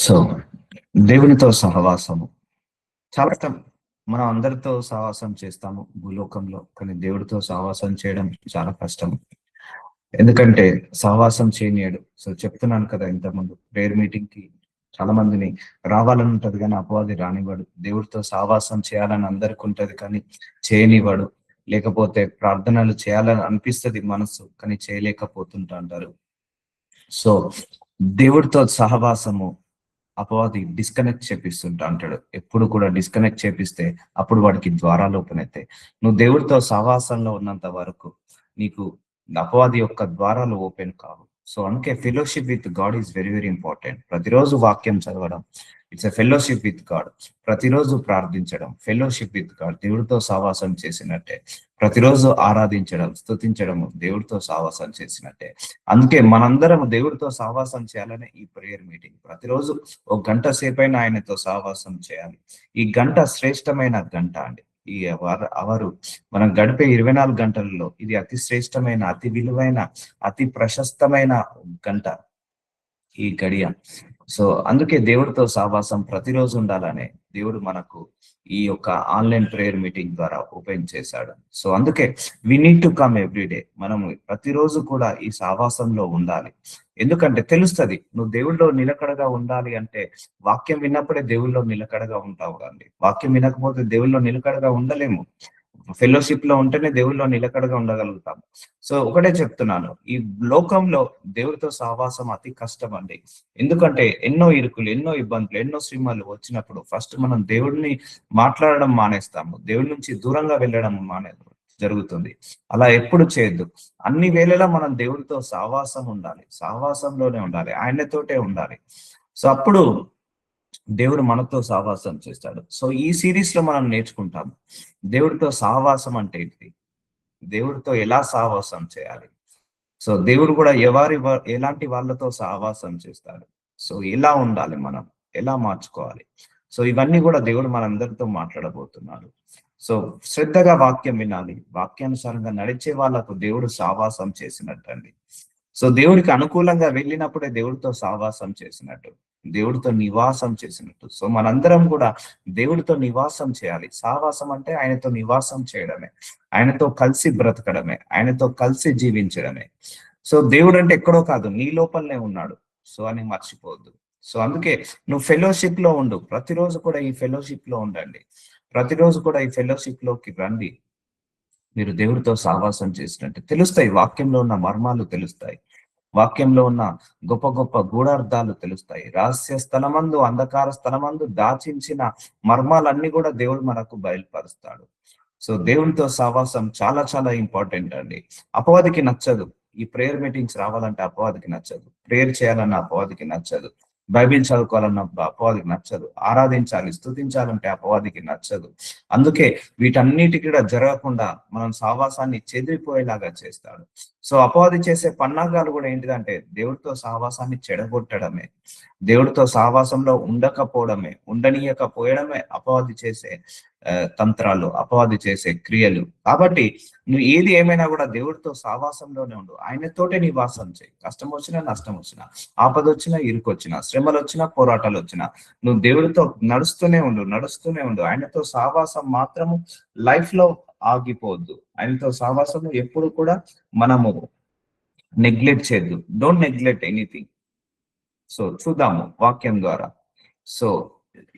So దేవునితో సహవాసము చాలా కష్టం. మనం అందరితో సహవాసం చేస్తాము భూలోకంలో, కానీ దేవుడితో సహవాసం చేయడం చాలా కష్టం. ఎందుకంటే సహవాసం చేయనీయడు. సో చెప్తున్నాను కదా, ఇంతకుముందు ప్రేయర్ మీటింగ్ కి చాలా మందిని రావాలని ఉంటది కానీ అపవాది రానివ్వడు. దేవుడితో సహవాసం చేయాలని అందరికి ఉంటది కానీ చేయనివ్వడు. లేకపోతే ప్రార్థనలు చేయాలని అనిపిస్తది మనసు, కానీ చేయలేకపోతుంటా అంటారు. సో దేవుడితో సహవాసము అపవాది డిస్కనెక్ట్ చేపిస్తుంటా అంటాడు. ఎప్పుడు కూడా డిస్కనెక్ట్ చేపిస్తే అప్పుడు వాడికి ద్వారాలు ఓపెన్ అవుతాయి. నువ్వు దేవుడితో సహవాసంలో ఉన్నంత వరకు నీకు అపవాది యొక్క ద్వారాలు ఓపెన్ కావు. సో అందుకే fellowship with God is very very important. ప్రతిరోజు వాక్యం చదవడం, it's a fellowship with God. ప్రతిరోజు ప్రార్థించడం ఫెలోషిప్ విత్ గాడ్, దేవుడితో సహవాసం చేసినట్టే. ప్రతిరోజు ఆరాధించడం, స్తుతించడం దేవుడితో సహవాసం చేసినట్టే. అందుకే మనందరం దేవుడితో సహవాసం చేయాలనే ఈ ప్రేయర్ మీటింగ్. ప్రతిరోజు ఒక గంట సేపైనా ఆయనతో సహవాసం చేయాలి. ఈ గంట శ్రేష్టమైన గంట అండి. ఈ అవరు మనం గడిపే 24 గంటలలో ఇది అతి శ్రేష్టమైన, అతి విలువైన, అతి ప్రశస్తమైన గంట ఈ గడియ. సో అందుకే దేవుడితో సహవాసం ప్రతిరోజు ఉండాలనే దేవుడు మనకు ఈ యొక్క ఆన్లైన్ ప్రేయర్ మీటింగ్ ద్వారా ఓపెన్ చేశాడు. సో అందుకే we need to come everyday. మనం ప్రతిరోజు కూడా ఈ సహవాసంలో ఉండాలి. ఎందుకంటే తెలుస్తది, నువ్వు దేవుళ్ళో నిలకడగా ఉండాలి అంటే వాక్యం విన్నప్పుడే దేవుళ్ళో నిలకడగా ఉంటావు కండి. వాక్యం వినకపోతే దేవుళ్ళో నిలకడగా ఉండలేము. ఫెలోషిప్ లో ఉంటేనే దేవుళ్ళో నిలకడగా ఉండగలుగుతాం. సో ఒకటే చెప్తున్నాను, ఈ లోకంలో దేవుడితో సహవాసం అతి కష్టం అండి. ఎందుకంటే ఎన్నో ఇరుకులు, ఎన్నో ఇబ్బందులు, ఎన్నో శ్రమలు వచ్చినప్పుడు ఫస్ట్ మనం దేవుడిని మాట్లాడడం మానేస్తాము. దేవుడి నుంచి దూరంగా వెళ్ళడం జరుగుతుంది. అలా ఎప్పుడు చేయొద్దు. అన్ని వేళలా మనం దేవుడితో సహవాసం ఉండాలి, సహవాసంలోనే ఉండాలి, ఆయనతోటే ఉండాలి. సో అప్పుడు దేవుడు మనతో సహవాసం చేస్తాడు. సో ఈ సిరీస్ లో మనం నేర్చుకుంటాం దేవుడితో సహవాసం అంటే ఏంటి, దేవుడితో ఎలా సహవాసం చేయాలి. సో దేవుడు కూడా ఎలాంటి వాళ్ళతో సహవాసం చేస్తాడు, సో ఎలా ఉండాలి, మనం ఎలా మార్చుకోవాలి. సో ఇవన్నీ కూడా దేవుడు మనందరితో మాట్లాడబోతున్నాడు. సో శ్రద్ధగా వాక్యం వినాలి. వాక్యానుసారంగా నడిచే వాళ్ళకు దేవుడు సహవాసం చేసినట్టండి. సో దేవుడికి అనుకూలంగా వెళ్ళినప్పుడే దేవుడితో సహవాసం చేసినట్టు, దేవుడితో నివాసం చేసినట్టు. సో మనందరం కూడా దేవుడితో నివాసం చేయాలి. సహవాసం అంటే ఆయనతో నివాసం చేయడమే, ఆయనతో కలిసి బ్రతకడమే, ఆయనతో కలిసి జీవించడమే. సో దేవుడు అంటే ఎక్కడో కాదు, నీ లోపలనే ఉన్నాడు. సో అని మర్చిపోవద్దు. సో అందుకే నువ్వు ఫెలోషిప్ లో ఉండు. ప్రతిరోజు కూడా ఈ ఫెలోషిప్ లో ఉండండి. ప్రతిరోజు కూడా ఈ ఫెలోషిప్ లోకి రండి. మీరు దేవుడితో సహవాసం చేసినట్టు తెలుస్తాయి, వాక్యంలో ఉన్న మర్మాలు తెలుస్తాయి, వాక్యంలో ఉన్న గొప్ప గొప్ప గూఢార్థాలు తెలుస్తాయి. రహస్య స్థలమందు, అంధకార స్థలమందు దాచించిన మర్మాలన్నీ కూడా దేవుడు మనకు బయలుపరుస్తాడు. సో దేవునితో సహవాసం చాలా చాలా ఇంపార్టెంట్ అండి. అపవాదికి నచ్చదు. ఈ ప్రేయర్ మీటింగ్స్ రావాలంటే అపవాదికి నచ్చదు. ప్రేయర్ చేయాలన్న అపవాదికి నచ్చదు. బైబిల్ చదువుకోవాలన్న అపవాదికి నచ్చదు. ఆరాధించాలి, స్తుతించాలంటే అపవాదికి నచ్చదు. అందుకే వీటన్నిటి కూడా జరగకుండా మనం సహవాసాన్ని చెదిరిపోయేలాగా చేస్తాడు. సో అపవాది చేసే పన్నాగాలు కూడా ఏంటిదంటే దేవుడితో సహవాసాన్ని చెడగొట్టడమే, దేవుడితో సహవాసంలో ఉండకపోవడమే, ఉండనీయకపోయడమే అపవాది చేసే తంత్రాలు, అపవాది చేసే క్రియలు. కాబట్టి నువ్వు ఏది ఏమైనా కూడా దేవుడితో సహవాసంలోనే ఉండు. ఆయనతోటే నివాసం చేయి. కష్టం వచ్చినా, నష్టం వచ్చినా, ఆపద వచ్చినా, ఇరుకొచ్చినా, శ్రమలు వచ్చినా, పోరాటాలు వచ్చినా, నువ్వు దేవుడితో నడుస్తూనే ఉండు, నడుస్తూనే ఉండు. ఆయనతో సహవాసం మాత్రము లైఫ్ లో ఆగిపోవద్దు. ఆయనతో సహవాసం ఎప్పుడు కూడా మనము నెగ్లెక్ట్ చేయొద్దు. Don't neglect anything. సో చూద్దాము వాక్యం ద్వారా. సో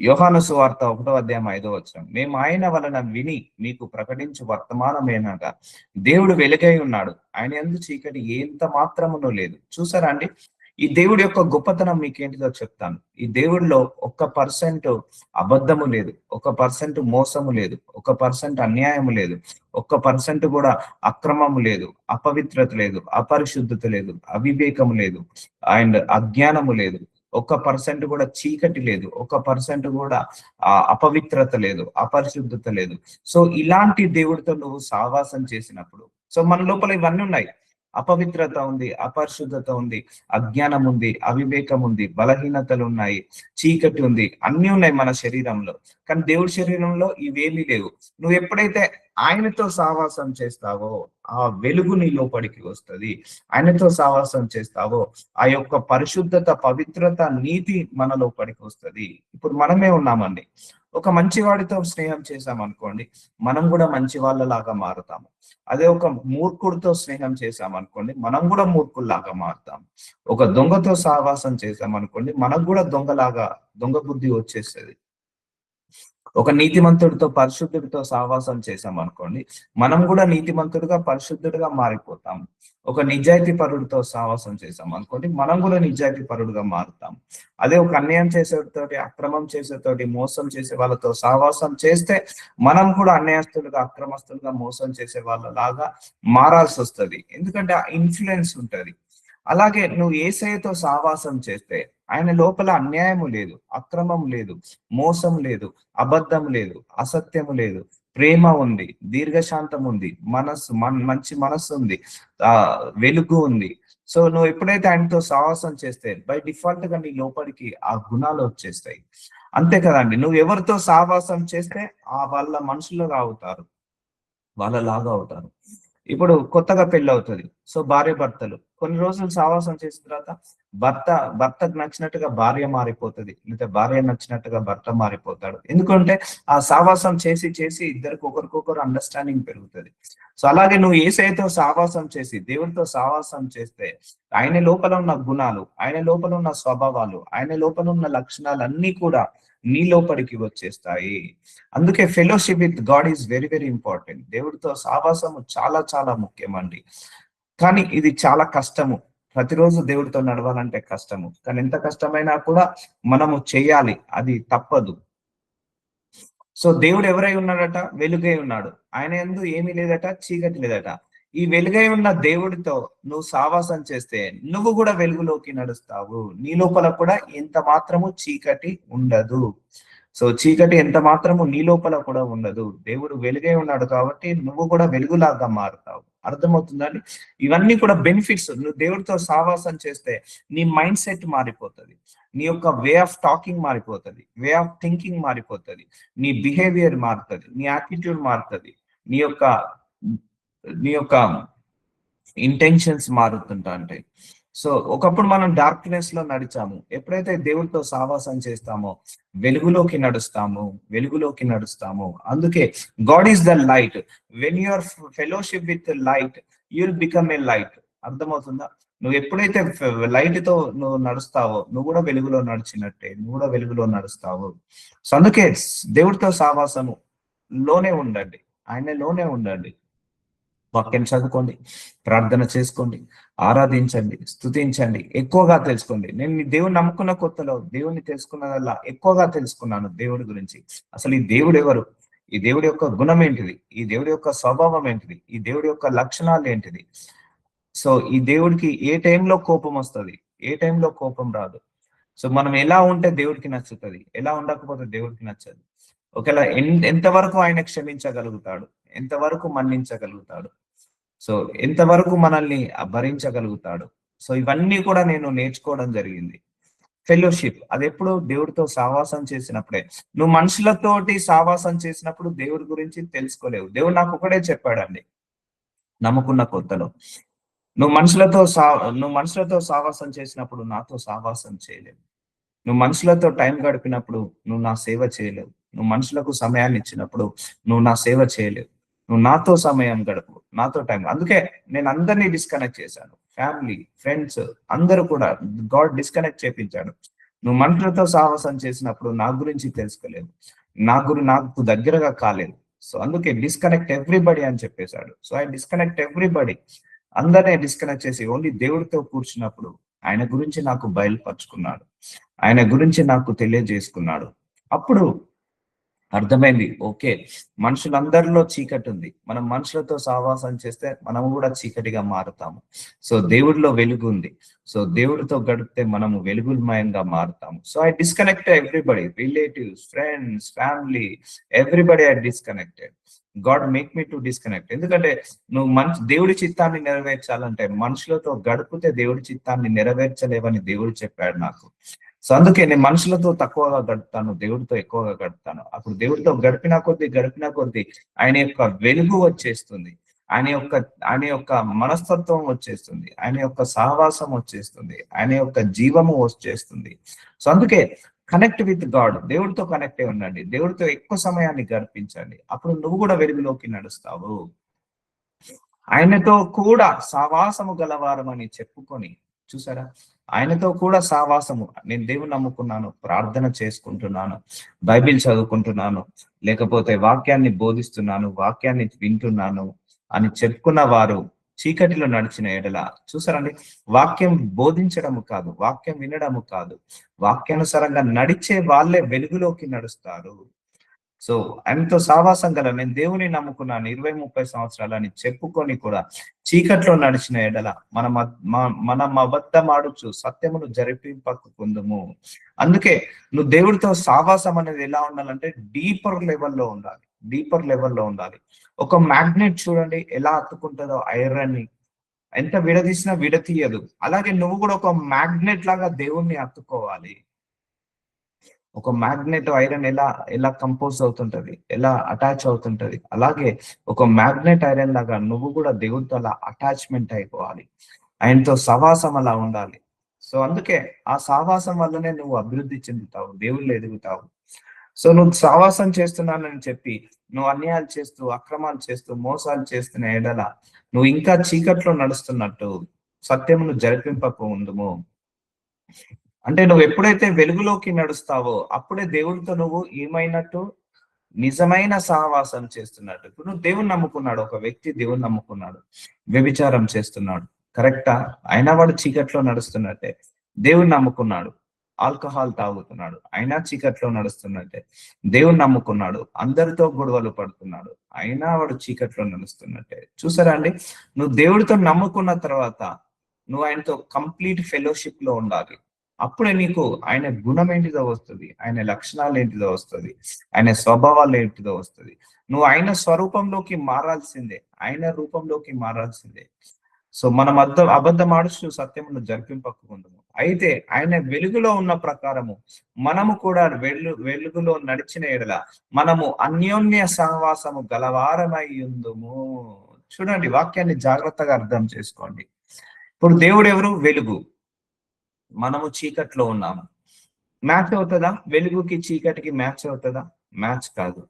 యోహాను సువార్త 1:5 మేము ఆయన వలన విని మీకు ప్రకటించు వర్తమానమేనగా దేవుడు వెలుగై ఉన్నాడు, ఆయన యందు చీకటి ఎంత మాత్రమునూ లేదు. చూసారా అండి, ఈ దేవుడి యొక్క గొప్పతనం మీకేంటిదో చెప్తాను. ఈ దేవుడిలో 1% అబద్ధము లేదు, 1% మోసము లేదు, 1% అన్యాయము లేదు, 1% కూడా అక్రమము లేదు, అపవిత్రత లేదు, అపరిశుద్ధత లేదు, అవివేకము లేదు, అండ్ అజ్ఞానము లేదు, 1% కూడా చీకటి లేదు, 1% కూడా అపవిత్రత లేదు, అపరిశుద్ధత లేదు. సో ఇలాంటి దేవుడితో నువ్వు సహవాసం చేసినప్పుడు, సో మన లోపల ఇవన్నీ ఉన్నాయి. అపవిత్రత ఉంది, అపరిశుద్ధత ఉంది, అజ్ఞానం ఉంది, అవివేకం ఉంది, బలహీనతలు ఉన్నాయి, చీకటి ఉంది, అన్ని ఉన్నాయి మన శరీరంలో. కానీ దేవుడి శరీరంలో ఇవేమీ లేవు. నువ్వు ఎప్పుడైతే ఆయనతో సావాసం చేస్తావో ఆ వెలుగు నీ లోపలికి వస్తుంది. ఆయనతో సావాసం చేస్తావో ఆ యొక్క పరిశుద్ధత, పవిత్రత, నీతి మన లోపలికి వస్తుంది. ఇప్పుడు మనమే ఉన్నామండి. ఒక మంచి వాడితో స్నేహం చేశామనుకోండి, మనం కూడా మంచి వాళ్ళలాగా మారుతాము. అదే ఒక మూర్ఖుడితో స్నేహం చేశామనుకోండి, మనం కూడా మూర్ఖుల్లాగా మారుతాం. ఒక దొంగతో సావాసం చేశామనుకోండి, మనకు కూడా దొంగ బుద్ధి వచ్చేస్తుంది. ఒక నీతిమంతుడితో, పరిశుద్ధుడితో సహవాసం చేసాం అనుకోండి, మనం కూడా నీతిమంతుడిగా, పరిశుద్ధుడిగా మారిపోతాం. ఒక నిజాయితీ పరుడితో సహవాసం చేసాం అనుకోండి, మనం కూడా నిజాయితీ పరుడుగా మారుతాం. అదే ఒక అన్యాయం చేసేతోటి, అక్రమం చేసేతోటి, మోసం చేసే వాళ్ళతో సహవాసం చేస్తే మనం కూడా అన్యాయస్తులుగా, అక్రమస్తులుగా, మోసం చేసే వాళ్ళలాగా మారాల్సి వస్తుంది. ఎందుకంటే ఆ ఇన్ఫ్లుయెన్స్ ఉంటది. అలాగే నువ్వు యేసయ్యతో సహవాసం చేస్తే ఆయన లోపల అన్యాయము లేదు, అక్రమం లేదు, మోసం లేదు, అబద్ధం లేదు, అసత్యము లేదు, ప్రేమ ఉంది, దీర్ఘశాంతం ఉంది, మంచి మనస్సు ఉంది, ఆ వెలుగు ఉంది. సో నువ్వు ఎప్పుడైతే ఆయనతో సహవాసం చేస్తే బై డిఫాల్ట్ గా నీ లోపలికి ఆ గుణాలు వచ్చేస్తాయి. అంతే కదండి, నువ్వు ఎవరితో సహవాసం చేస్తే ఆ వాళ్ళ మనుషులుగా అవుతారు, వాళ్ళలాగా అవుతారు. ఇప్పుడు కొత్తగా పెళ్లి అవుతుంది. సో భార్య భర్తలు కొన్ని రోజులు సావాసం చేసిన తర్వాత భర్త భర్తకు నచ్చినట్టుగా భార్య మారిపోతుంది, లేదా భార్య నచ్చినట్టుగా భర్త మారిపోతాడు. ఎందుకంటే ఆ సావాసం చేసి చేసి ఇద్దరికి ఒకరికొకరు అండర్స్టాండింగ్ పెరుగుతుంది. సో అలాగే నువ్వు యేసయ్యతో సావాసం చేసి, దేవుడితో సావాసం చేస్తే ఆయన లోపల ఉన్న గుణాలు, ఆయన లోపల ఉన్న స్వభావాలు, ఆయన లోపల ఉన్న లక్షణాలన్నీ కూడా నీ లోపలికి వచ్చేస్తాయి. అందుకే fellowship with God is very very important. దేవుడితో సావాసము చాలా చాలా ముఖ్యమండి. కానీ ఇది చాలా కష్టము. ప్రతిరోజు దేవుడితో నడవాలంటే కష్టము. కానీ ఎంత కష్టమైనా కూడా మనము చేయాలి. అది తప్పదు. సో దేవుడు ఎవరై ఉన్నాడట? వెలుగై ఉన్నాడు. ఆయన యందు ఏమీ లేదట, చీకటి లేదట. ఈ వెలుగై ఉన్న దేవుడితో నువ్వు సావాసం చేస్తే నువ్వు కూడా వెలుగులోకి నడుస్తావు. నీ లోపల కూడా ఎంత మాత్రము చీకటి ఉండదు. సో చీకటి ఎంత మాత్రము నీ లోపల కూడా ఉండదు. దేవుడు వెలుగై ఉన్నాడు కాబట్టి నువ్వు కూడా వెలుగులాగా మారుతావు. అర్థమవుతుందండి? ఇవన్నీ కూడా బెనిఫిట్స్. నువ్వు దేవుడితో సావాసం చేస్తే నీ మైండ్ సెట్ మారిపోతుంది, నీ యొక్క వే ఆఫ్ టాకింగ్ మారిపోతుంది, వే ఆఫ్ థింకింగ్ మారిపోతుంది, నీ బిహేవియర్ మారుతుంది, నీ యాటిట్యూడ్ మారుతుంది, నీ యొక్క నీ యొక్క ఇంటెన్షన్స్ మారుతుంటా ఉంటాయి. సో ఒకప్పుడు మనం డార్క్నెస్ లో నడిచాము, ఎప్పుడైతే దేవుడితో సావాసం చేస్తామో వెలుగులోకి నడుస్తాము, వెలుగులోకి నడుస్తాము. అందుకే God is the light. When your fellowship with light you will become a light. అర్థమవుతుందా? నువ్వు ఎప్పుడైతే లైట్ తో నువ్వు నడుస్తావో నువ్వు కూడా వెలుగులో నడిచినట్టే, నువ్వు కూడా వెలుగులో నడుస్తావు. సో అందుకే దేవుడితో సావాసము లోనే ఉండండి, ఆయనలోనే ఉండండి. వాక్యం చదువుకోండి, ప్రార్థన చేసుకోండి, ఆరాధించండి, స్తుతించండి, ఎక్కువగా తెలుసుకోండి. నేను ఈ దేవుని నమ్ముకున్న కొత్తలో దేవుణ్ణి తెలుసుకున్నదల్లా ఎక్కువగా తెలుసుకున్నాను దేవుడి గురించి. అసలు ఈ దేవుడు ఎవరు, ఈ దేవుడి యొక్క గుణం ఏంటిది, ఈ దేవుడి యొక్క స్వభావం ఏంటిది, ఈ దేవుడి యొక్క లక్షణాలు ఏంటిది. సో ఈ దేవుడికి ఏ టైంలో కోపం వస్తుంది, ఏ టైంలో కోపం రాదు. సో మనం ఎలా ఉంటే దేవుడికి నచ్చుతుంది, ఎలా ఉండకపోతే దేవుడికి నచ్చదు. ఒకవేళ ఎంతవరకు ఆయన క్షమించగలుగుతాడు, ఎంతవరకు మన్నించగలుగుతాడు, సో ఎంతవరకు మనల్ని భరించగలుగుతాడు. సో ఇవన్నీ కూడా నేను నేర్చుకోవడం జరిగింది. ఫెలోషిప్ అది ఎప్పుడు దేవుడితో సావాసం చేసినప్పుడే. నువ్వు మనుషులతోటి సావాసం చేసినప్పుడు దేవుడి గురించి తెలుసుకోలేవు. దేవుడు నాకు ఒకటే చెప్పాడండి నమ్ముకున్న కొత్తలో, నువ్వు మనుషులతో సావాసం చేసినప్పుడు నాతో సావాసం చేయలేవు. నువ్వు మనుషులతో టైం గడిపినప్పుడు నువ్వు నా సేవ చేయలేవు. నువ్వు మనుషులకు సమయాన్ని ఇచ్చినప్పుడు నువ్వు నా సేవ చేయలేవు. నువ్వు నాతో సమయం గడుపు, నాతో టైం. అందుకే నేను అందరినీ డిస్కనెక్ట్ చేశాను. ఫ్యామిలీ, ఫ్రెండ్స్ అందరూ కూడా గాడ్ డిస్కనెక్ట్ చేపించాడు. నువ్వు మనుషులతో సాహసం చేసినప్పుడు నా గురించి తెలుసుకోలేదు, నాకు దగ్గరగా కాలేదు. సో అందుకే డిస్కనెక్ట్ ఎవ్రీబడి అని చెప్పేశాడు. So I disconnect everybody. అందరినీ డిస్కనెక్ట్ చేసి ఓన్లీ దేవుడితో కూర్చున్నప్పుడు ఆయన గురించి నాకు బయలుపరుచుకున్నాడు, ఆయన గురించి నాకు తెలియజేసుకున్నాడు. అప్పుడు అర్థమైంది, ఓకే మనుషులందరిలో చీకటి ఉంది, మనం మనుషులతో సహవాసం చేస్తే మనం కూడా చీకటిగా మారుతాము. సో దేవుడిలో వెలుగు ఉంది, సో దేవుడితో గడిపితే మనము వెలుగుమయంగా మారుతాము. So I disconnect everybody, relatives, friends, family, everybody I disconnected. God make me to disconnect. ఎందుకంటే నువ్వు దేవుడి చిత్తాన్ని నెరవేర్చాలంటే మనుషులతో గడిపితే దేవుడి చిత్తాన్ని నెరవేర్చలేవని దేవుడు చెప్పాడు నాకు. సో అందుకే నేను మనుషులతో తక్కువగా గడుపుతాను, దేవుడితో ఎక్కువగా గడుపుతాను. అప్పుడు దేవుడితో గడిపిన కొద్దీ ఆయన యొక్క వెలుగు వచ్చేస్తుంది. ఆయన యొక్క ఆయన యొక్క మనస్తత్వం వచ్చేస్తుంది. ఆయన యొక్క సహవాసం వచ్చేస్తుంది. ఆయన యొక్క జీవము వచ్చేస్తుంది. సో అందుకే కనెక్ట్ విత్ గాడ్. దేవుడితో కనెక్ట్ అయి ఉండండి. దేవుడితో ఎక్కువ సమయాన్ని గడిపించండి. అప్పుడు నువ్వు కూడా వెలుగులోకి నడుస్తావు. ఆయనతో కూడా సావాసము గలవారమని చెప్పుకొని, చూసారా, ఆయనతో కూడా సావాసము, నేను దేవుని నమ్ముకున్నాను, ప్రార్థన చేసుకుంటున్నాను, బైబిల్ చదువుకుంటున్నాను, లేకపోతే వాక్యాన్ని బోధిస్తున్నాను, వాక్యాన్ని వింటున్నాను అని చెప్పుకున్న వారు చీకటిలో నడిచిన ఎడల, చూసారండి, వాక్యం బోధించడము కాదు, వాక్యం వినడము కాదు, వాక్యానుసారంగా నడిచే వాళ్ళే వెలుగులోకి నడుస్తారు. సో ఆయనతో సావాసం గల నేను దేవుని నమ్ముకున్నాను 20-30 సంవత్సరాలని చెప్పుకొని కూడా చీకట్లో నడిచిన ఎడల మనం అబద్ధమాడుచు సత్యమును జరిపింపకుందుము. అందుకే నువ్వు దేవుడితో సావాసం అనేది ఎలా ఉండాలంటే డీపర్ లెవెల్లో ఉండాలి. డీపర్ లెవెల్లో ఉండాలి. ఒక మ్యాగ్నెట్ చూడండి ఎలా అతుక్కుంటుందో ఐరన్ ని, ఎంత విడదీసినా విడతీయదు. అలాగే నువ్వు కూడా ఒక మ్యాగ్నెట్ లాగా దేవుణ్ణి అతుక్కోవాలి. ఒక మ్యాగ్నెట్ ఐరన్ ఎలా ఎలా కంపోజ్ అవుతుంటది, ఎలా అటాచ్ అవుతుంటది, అలాగే ఒక మ్యాగ్నెట్ ఐరన్ లాగా నువ్వు కూడా దేవుడితో అలా అటాచ్మెంట్ అయిపోవాలి. ఆయనతో సహవాసం అలా ఉండాలి. సో అందుకే ఆ సహవాసం వల్లనే నువ్వు అభివృద్ధి చెందుతావు, దేవుళ్ళు ఎదుగుతావు. సో నువ్వు సహవాసం చేస్తున్నానని చెప్పి నువ్వు అన్యాయాలు చేస్తూ, అక్రమాలు చేస్తూ, మోసాలు చేస్తున్న ఎడల నువ్వు ఇంకా చీకట్లో నడుస్తున్నట్టు, సత్యమును జరిపింపక ఉందుము. అంటే నువ్వు ఎప్పుడైతే వెలుగులోకి నడుస్తావో అప్పుడే దేవుడితో నువ్వు ఏమైనట్టు, నిజమైన సహవాసం చేస్తున్నట్టు. ఇప్పుడు నువ్వు దేవుని నమ్ముకున్నాడు, ఒక వ్యక్తి దేవుని నమ్ముకున్నాడు, వ్యభిచారం చేస్తున్నాడు, కరెక్టా? అయినా వాడు చీకట్లో నడుస్తున్నట్టే. దేవుని నమ్ముకున్నాడు, ఆల్కహాల్ తాగుతున్నాడు, అయినా చీకట్లో నడుస్తున్నట్టే. దేవుని నమ్ముకున్నాడు, అందరితో గొడవలు పడుతున్నాడు, అయినా వాడు చీకట్లో నడుస్తున్నట్టే. చూసారా అండి, నువ్వు దేవుడితో నమ్ముకున్న తర్వాత నువ్వు ఆయనతో కంప్లీట్ ఫెలోషిప్ లో ఉండాలి. అప్పుడే నీకు ఆయన గుణం ఏంటిదో వస్తుంది, ఆయన లక్షణాలు ఏంటిదో వస్తుంది, ఆయన స్వభావాలు ఏంటిదో వస్తుంది. నువ్వు ఆయన స్వరూపంలోకి మారాల్సిందే, ఆయన రూపంలోకి మారాల్సిందే. సో మనం అబద్ధం ఆడుచు సత్యమును జరిపింపకుందుము. అయితే ఆయన వెలుగులో ఉన్న ప్రకారము మనము కూడా వెలుగులో నడిచిన ఎడల మనము అన్యోన్య సహవాసము గలవారమై ఉందుము. చూడండి, వాక్యాన్ని జాగ్రత్తగా అర్థం చేసుకోండి. ఇప్పుడు దేవుడు ఎవరు? వెలుగు. మనము చీకట్లో ఉన్నాము. మ్యాచ్ అవుతుందా? వెలుగుకి చీకటికి మ్యాచ్ అవుతుందా? మ్యాచ్ కాదు.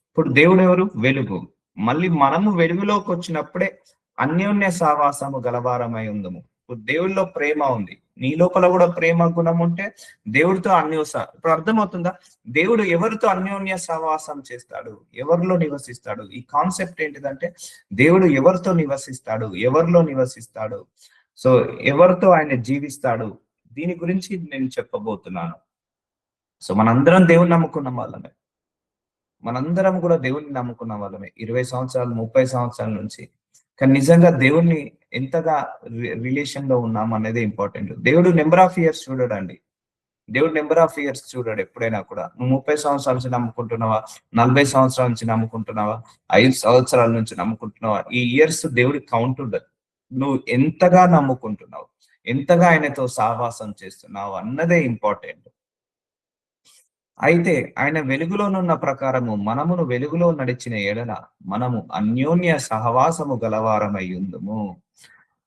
ఇప్పుడు దేవుడు ఎవరు? వెలుగు. మళ్ళీ మనము వెలుగులోకి వచ్చినప్పుడే అన్యోన్య సావాసము గలవారమై ఉందము. ఇప్పుడు దేవుడిలో ప్రేమ ఉంది, నీ లోపల కూడా ప్రేమ గుణం ఉంటే దేవుడితో ఇప్పుడు అర్థమవుతుందా? దేవుడు ఎవరితో అన్యోన్య సహవాసం చేస్తాడు, ఎవరిలో నివసిస్తాడు? ఈ కాన్సెప్ట్ ఏంటిదంటే దేవుడు ఎవరితో నివసిస్తాడు, ఎవరిలో నివసిస్తాడు, సో ఎవరితో ఆయన జీవిస్తాడు, దీని గురించి నేను చెప్పబోతున్నాను. సో మనందరం దేవుని నమ్ముకున్న వాళ్ళమే, మనందరం కూడా దేవుణ్ణి నమ్ముకున్న వాళ్ళమే 20 సంవత్సరాలు 30 సంవత్సరాల నుంచి. కానీ నిజంగా దేవుణ్ణి ఎంతగా రిలేషన్ లో ఉన్నాం అనేది ఇంపార్టెంట్. దేవుడు నెంబర్ ఆఫ్ ఇయర్స్ చూడడండి, దేవుడు నెంబర్ ఆఫ్ ఇయర్స్ చూడాడు ఎప్పుడైనా కూడా. నువ్వు 30 సంవత్సరాల నుంచి నమ్ముకుంటున్నావా, 40 సంవత్సరాల నుంచి నమ్ముకుంటున్నావా, 5 సంవత్సరాల నుంచి నమ్ముకుంటున్నావా, ఈ ఇయర్స్ దేవుడి కౌంట్ ఉండదు. నువ్వు ఎంతగా నమ్ముకుంటున్నావు, ఎంతగా ఆయనతో సహవాసం చేస్తున్నావు అన్నదే ఇంపార్టెంట్. అయితే ఆయన వెలుగులోనున్న ప్రకారము మనమును వెలుగులో నడిచిన ఎడల మనము అన్యోన్య సహవాసము గలవారమై ఉందుము.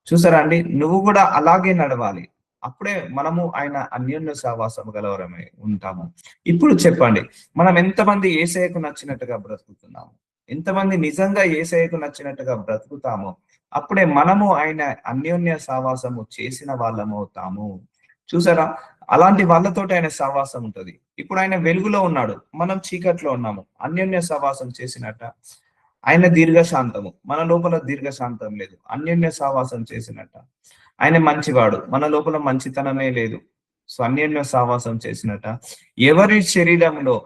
చూసారా అండి, నువ్వు కూడా అలాగే నడవాలి, అప్పుడే మనము ఆయన అన్యోన్య సహవాసము గలవారమై ఉంటాము. ఇప్పుడు చెప్పండి, మనం ఎంతమంది యేసయ్యకు నచ్చినట్టుగా బ్రతుకుతున్నాము, ఎంతమంది నిజంగా యేసయ్యకు నచ్చినట్టుగా బ్రతుకుతామో అప్పుడే మనము ఆయన అన్యోన్య సహవాసము చేసిన వాళ్ళము అవుతాము. చూసారా, అలాంటి వాళ్ళతోటి ఆయన సహవాసం ఉంటది. ఇప్పుడు ఆయన వెలుగులో ఉన్నాడు, మనం చీకట్లో ఉన్నాము, అన్యోన్య సహవాసం చేసినట్ట. ఆయన దీర్ఘశాంతము, మన లోపల దీర్ఘశాంతం లేదు, అన్యోన్య సహవాసం చేసినట్ట. ఆయన మంచివాడు, మన లోపల మంచితనమే లేదు, సో అన్యోన్య సహవాసం చేసినట్ట. ఎవరి శరీరంలో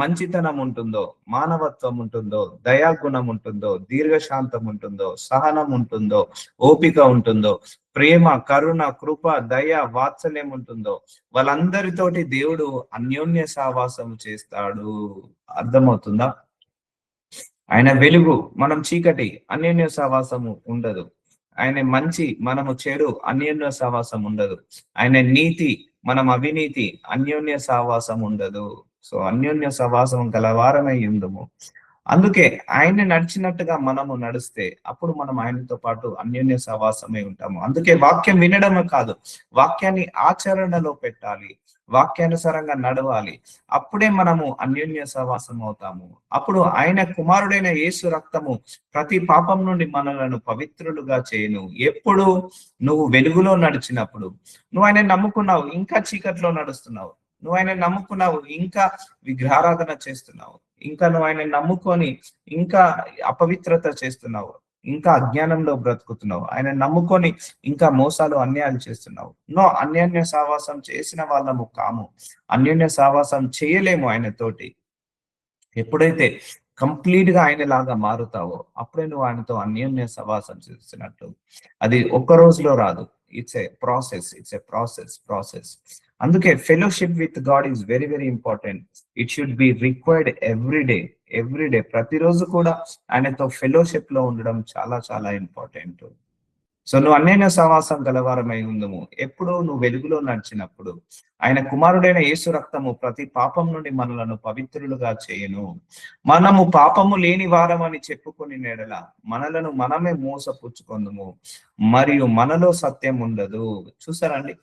మంచితనం ఉంటుందో, మానవత్వం ఉంటుందో, దయాగుణం ఉంటుందో, దీర్ఘశాంతం ఉంటుందో, సహనం ఉంటుందో, ఓపిక ఉంటుందో, ప్రేమ, కరుణ, కృప, దయ, వాత్సల్యం ఉంటుందో వాళ్ళందరితోటి దేవుడు అన్యోన్య సహవాసం చేస్తాడు. అర్థమవుతుందా? ఆయన వెలుగు, మనం చీకటి, అన్యోన్య సహవాసము ఉండదు. ఆయన మంచి, మనము చెడు, అన్యోన్య సహవాసం ఉండదు. ఆయన నీతి, మనం అవినీతి, అన్యోన్య సహవాసం ఉండదు. సో అన్యోన్య సహవాసం గలవారమై ఉందుము. అందుకే ఆయన నడిచినట్టుగా మనము నడిస్తే అప్పుడు మనం ఆయనతో పాటు అన్యోన్య సహవాసమై ఉంటాము. అందుకే వాక్యం వినడమే కాదు, వాక్యాన్ని ఆచరణలో పెట్టాలి, వాక్యానుసారంగా నడవాలి. అప్పుడే మనము అన్యోన్య సహవాసం అవుతాము. అప్పుడు ఆయన కుమారుడైన యేసు రక్తము ప్రతి పాపం నుండి మనలను పవిత్రులుగా చేయను. ఎప్పుడు? నువ్వు వెలుగులో నడిచినప్పుడు. నువ్వు ఆయన నమ్ముకున్నావు, ఇంకా చీకట్లో నడుస్తున్నావు. నువ్వు ఆయన నమ్ముకున్నావు, ఇంకా విగ్రహారాధన చేస్తున్నావు. ఇంకా నువ్వు ఆయన నమ్ముకొని ఇంకా అపవిత్రత చేస్తున్నావు, ఇంకా అజ్ఞానంలో బ్రతుకుతున్నావు. ఆయన నమ్ముకొని ఇంకా మోసాలు, అన్యాయాలు చేస్తున్నావు. నో, అన్యోన్య సహవాసం చేసిన వాళ్ళము కాము. అన్యోన్య సహవాసం చేయలేము ఆయనతోటి. ఎప్పుడైతే కంప్లీట్ గా ఆయన లాగా మారుతావో అప్పుడే నువ్వు ఆయనతో అన్యోన్య సహవాసం చేస్తున్నట్టు. అది ఒక్క రోజులో రాదు. It's a process. అందుకే fellowship with God is very very important. It should be required every day. ప్రతిరోజు కూడా ఆయనతో ఫెలోషిప్ లో ఉండడం చాలా చాలా ఇంపార్టెంట్. సో నువ్వు అన్యోన్య సహవాసం గలవారమై ఉందుము. ఎప్పుడు? నువ్వు వెలుగులో నడిచినప్పుడు. ఆయన కుమారుడైన యేసు రక్తము ప్రతి పాపం నుండి మనలను పవిత్రులుగా చేయను. మనము పాపము లేని వారమని చెప్పుకొని నెడల మనలను మనమే మోసపుచ్చుకొందుము, మరియు మనలో సత్యం ఉండదు. చూసారండి,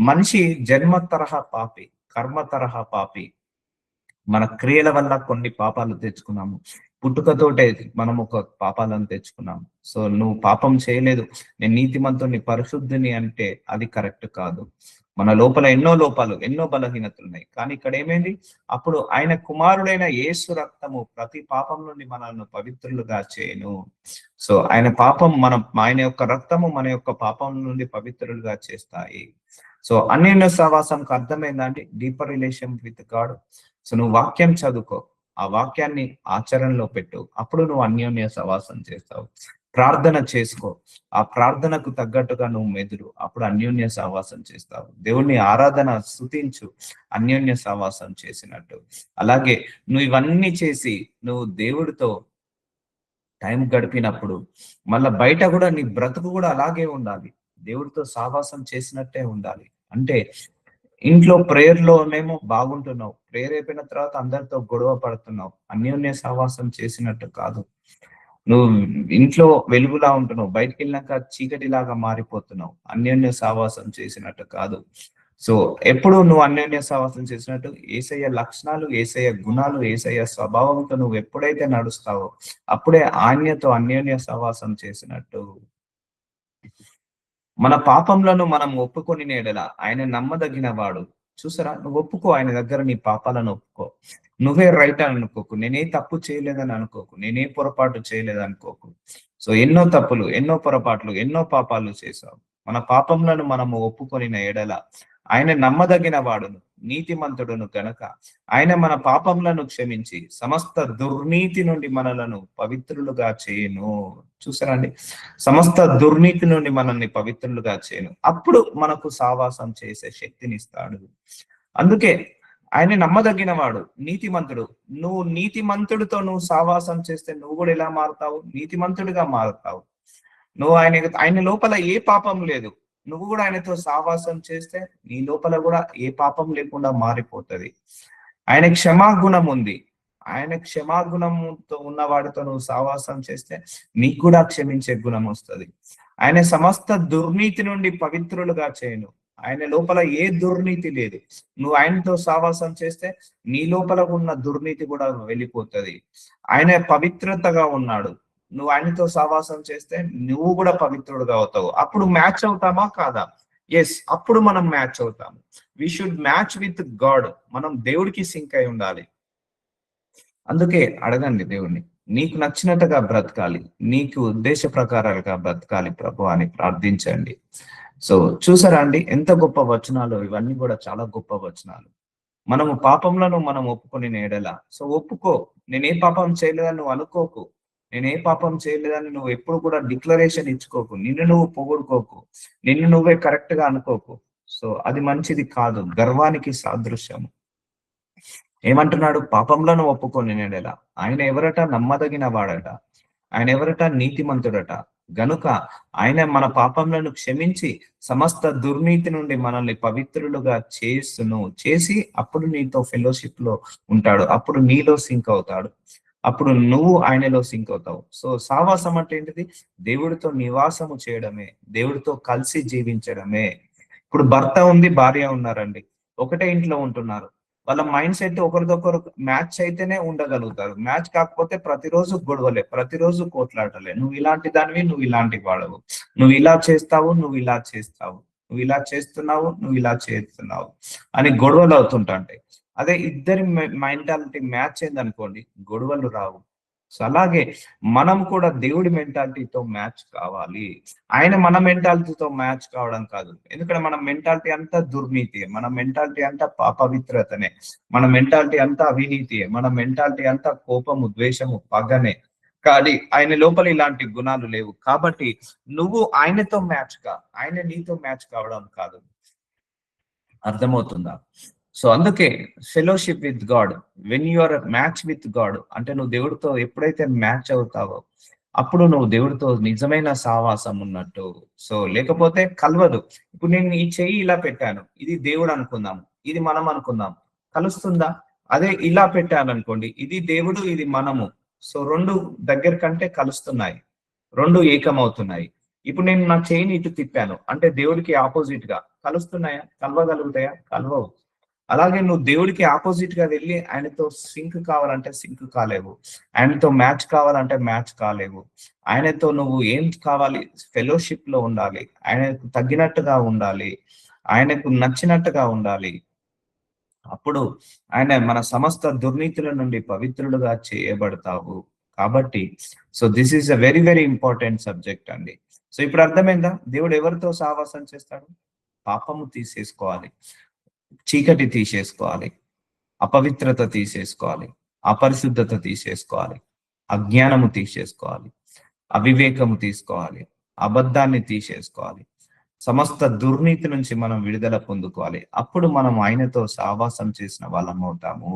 మనిషి జన్మ తరహా పాపి, కర్మ తరహా పాపి. మన క్రియల వల్ల కొన్ని పాపాలు తెచ్చుకున్నాము. పుట్టుకతోటే మనం ఒక పాపాలను తెచ్చుకున్నాము. సో నువ్వు పాపం చేయలేదు, నేను నీతిమంతుని, పరిశుద్ధిని అంటే అది కరెక్ట్ కాదు. మన లోపల ఎన్నో లోపాలు, ఎన్నో బలహీనతలు ఉన్నాయి. కానీ ఇక్కడ ఏమైంది? అప్పుడు ఆయన కుమారుడైన యేసు రక్తము ప్రతి పాపం నుండి మనల్ని పవిత్రులుగా చేయను. సో ఆయన యొక్క రక్తము మన యొక్క పాపం నుండి పవిత్రులుగా చేస్తాయి. సో అన్యోన్య సహవాసంకి అర్థమైందండి, deeper relation with God. So నువ్వు వాక్యం చదువుకో, ఆ వాక్యాన్ని ఆచరణలో పెట్టు, అప్పుడు నువ్వు అన్యోన్య సహవాసం చేస్తావు. ప్రార్థన చేసుకో, ఆ ప్రార్థనకు తగ్గట్టుగా నువ్వు మెదులు, అప్పుడు అన్యోన్య సహవాసం చేస్తావు. దేవుణ్ణి ఆరాధన, స్తుతించు, అన్యోన్య సహవాసం చేసినట్టు. అలాగే నువ్వు ఇవన్నీ చేసి నువ్వు దేవుడితో టైం గడిపినప్పుడు మళ్ళా బయట కూడా నీ బ్రతుకు కూడా అలాగే ఉండాలి, దేవుడితో సహవాసం చేసినట్టే ఉండాలి. అంటే ఇంట్లో ప్రేయర్లోనేమో బాగుంటున్నావు, ప్రేయర్ అయిపోయిన తర్వాత అందరితో గొడవ పడుతున్నావు, అన్యోన్య సహవాసం చేసినట్టు కాదు. నువ్వు ఇంట్లో వెలుగులా ఉంటున్నావు, బయటికి వెళ్ళినాక చీకటిలాగా మారిపోతున్నావు, అన్యోన్య సహవాసం చేసినట్టు కాదు. సో ఎప్పుడు నువ్వు అన్యోన్య సహవాసం చేసినట్టు యేసయ్య లక్షణాలు, యేసయ్య గుణాలు, యేసయ్య స్వభావంతో నువ్వు ఎప్పుడైతే నడుస్తావో అప్పుడే ఆయనతో అన్యోన్య సహవాసం చేసినట్టు. మన పాపంలను మనం ఒప్పుకొని నేడల ఆయన నమ్మదగిన వాడు. చూసారా, నువ్వు ఒప్పుకో, ఆయన దగ్గర నీ పాపాలను ఒప్పుకో. నువ్వే రైట్ అని అనుకోకు, నేనే తప్పు చేయలేదని అనుకోకు, నేనే పొరపాటు చేయలేదు అనుకోకు. సో ఎన్నో తప్పులు, ఎన్నో పొరపాట్లు, ఎన్నో పాపాలు చేశావు. మన పాపంలను మనము ఒప్పుకొని ఎడల ఆయన నమ్మదగిన వాడును, నీతిమంతుడును గనక ఆయన మన పాపములను క్షమించి సమస్త దుర్నీతి నుండి మనలను పవిత్రులుగా చేయను. చూసారండి, సమస్త దుర్నీతి నుండి మనల్ని పవిత్రులుగా చేయను. అప్పుడు మనకు సావాసం చేసే శక్తిని ఇస్తాడు. అందుకే ఆయన నమ్మదగిన వాడు, నీతిమంతుడు. నువ్వు నీతిమంతుడితో నువ్వు సావాసం చేస్తే నువ్వు కూడా ఎలా మారుతావు? నీతిమంతుడిగా మారుతావు. నువ్వు ఆయన లోపల ఏ పాపం లేదు, నువ్వు కూడా ఆయనతో సావాసం చేస్తే నీ లోపల కూడా ఏ పాపం లేకుండా మారిపోతుంది. ఆయన క్షమాగుణం ఉంది, ఆయన క్షమాగుణంతో ఉన్న వాడితో నువ్వు సావాసం చేస్తే నీకు కూడా క్షమించే గుణం వస్తుంది. ఆయన సమస్త దుర్నీతి నుండి పవిత్రులుగా చేయను. ఆయన లోపల ఏ దుర్నీతి లేదు. నువ్వు ఆయనతో సావాసం చేస్తే నీ లోపల ఉన్న దుర్నీతి కూడా వెళ్ళిపోతుంది. ఆయన పవిత్రతగా ఉన్నాడు, నువ్వు ఆయనతో సావాసం చేస్తే నువ్వు కూడా పవిత్రుడుగా అవుతావు. అప్పుడు మ్యాచ్ అవుతామా కాదా? ఎస్, అప్పుడు మనం మ్యాచ్ అవుతాము. We should match with God. మనం దేవుడికి సింక్ అయి ఉండాలి. అందుకే అడగండి దేవుణ్ణి, నీకు నచ్చినట్టుగా బ్రతకాలి, నీకు ఉద్దేశ ప్రకారాలుగా బ్రతకాలి ప్రభు అని ప్రార్థించండి. సో చూసారా అండి, ఎంత గొప్ప వచనాలు ఇవన్నీ, కూడా చాలా గొప్ప వచనాలు. మనము పాపంలను మనం ఒప్పుకొని ఎడల, సో ఒప్పుకో, నేనే పాపం చేయలేదని నువ్వు అనుకోకు, నేనే పాపం చేయలేదని నువ్వు ఎప్పుడు కూడా డిక్లరేషన్ ఇచ్చుకోకు, నిన్ను నువ్వు పొగుడుకోకు, నిన్ను నువ్వే కరెక్ట్ గా అనుకోకు. సో అది మంచిది కాదు, గర్వానికి సాదృశ్యము. ఏమంటున్నాడు? పాపంలను ఒప్పుకొని నేడెలా. ఆయన ఎవరట? నమ్మదగిన వాడట. ఆయన ఎవరట? నీతిమంతుడట. గనుక ఆయన మన పాపములను క్షమించి సమస్త దుర్నీతి నుండి మనల్ని పవిత్రులుగా చేసి అప్పుడు నీతో ఫెలోషిప్ లో ఉంటాడు. అప్పుడు నీలో సింక్ అవుతాడు. అప్పుడు నువ్వు ఆయనలో సింక్ అవుతావు. సో సావాసం అంటే ఏంటిది? దేవుడితో నివాసము చేయడమే, దేవుడితో కలిసి జీవించడమే. ఇప్పుడు భర్త ఉంది, భార్య ఉన్నారండి, ఒకటే ఇంట్లో ఉంటున్నారు. వాళ్ళ మైండ్ సెట్ ఒకరిదొకరు మ్యాచ్ అయితేనే ఉండగలుగుతారు. మ్యాచ్ కాకపోతే ప్రతిరోజు గొడవలే, ప్రతిరోజు కోట్లాటలే. నువ్వు ఇలాంటి దానివి, నువ్వు ఇలాంటి వాడవు, నువ్వు ఇలా చేస్తావు, నువ్వు ఇలా చేస్తావు, నువ్వు ఇలా చేస్తున్నావు, నువ్వు ఇలా చేస్తున్నావు అని గొడవలు అవుతుంటాయి. అదే ఇద్దరి మెంటాలిటీ మ్యాచ్ అయిందనుకోండి, గొడవలు రావు. సో అలాగే మనం కూడా దేవుడి మెంటాలిటీతో మ్యాచ్ కావాలి. ఆయన మన మెంటాలిటీతో మ్యాచ్ కావడం కాదు. ఎందుకంటే మన మెంటాలిటీ అంతా దుర్నీతి, మన మెంటాలిటీ అంతా అపవిత్రతనే, మన మెంటాలిటీ అంతా అవినీతి, మన మెంటాలిటీ అంతా కోపము, ద్వేషము, పగనే. కానీ ఆయన లోపల ఇలాంటి గుణాలు లేవు. కాబట్టి నువ్వు ఆయనతో మ్యాచ్ కా, ఆయన నీతో మ్యాచ్ కావడం కాదు. అర్థమవుతుందా? సో అందుకే fellowship with God, when you are match with God, అంటే నువ్వు దేవుడితో ఎప్పుడైతే మ్యాచ్ అవుతావో అప్పుడు నువ్వు దేవుడితో నిజమైన సావాసం ఉన్నట్టు. సో లేకపోతే కలవదు. ఇప్పుడు నేను ఈ చెయ్యి ఇలా పెట్టాను, ఇది దేవుడు అనుకుందాం, ఇది మనం అనుకుందాం, కలుస్తుందా? అదే ఇలా పెట్టాను అనుకోండి, ఇది దేవుడు, ఇది మనము. సో రెండు దగ్గర కంటే కలుస్తున్నాయి, రెండు ఏకమవుతున్నాయి. ఇప్పుడు నేను నా చెయ్యిని ఇటు తిప్పాను అంటే దేవుడికి ఆపోజిట్ గా కలుస్తున్నాయా? కలవగలుగుతాయా? కలవవు. అలాగే నువ్వు దేవుడికి ఆపోజిట్ గా వెళ్ళి ఆయనతో సింక్ కావాలంటే సింక్ కాలేవు, ఆయనతో మ్యాచ్ కావాలంటే మ్యాచ్ కాలేవు. ఆయనతో నువ్వు ఏం కావాలి? ఫెలోషిప్ లో ఉండాలి, ఆయనకు తగ్గినట్టుగా ఉండాలి, ఆయనకు నచ్చినట్టుగా ఉండాలి. అప్పుడు ఆయన మన సమస్త దుర్నీతుల నుండి పవిత్రులుగా చేయబడతావు. కాబట్టి so this is a very very important subject అండి. సో ఇప్పుడు అర్థమైందా? దేవుడు ఎవరితో సావాసం చేస్తాడు? పాపము తీసేసుకోవాలి, చీకటి తీసేసుకోవాలి, అపవిత్రత తీసేసుకోవాలి, అపరిశుద్ధత తీసేసుకోవాలి, అజ్ఞానము తీసేసుకోవాలి, అవివేకము తీసుకోవాలి, అబద్ధాన్ని తీసేసుకోవాలి, సమస్త దుర్నీతి నుంచి మనం విడుదల పొందుకోవాలి. అప్పుడు మనం ఆయనతో సావాసం చేసిన వాళ్ళం అవుతాము.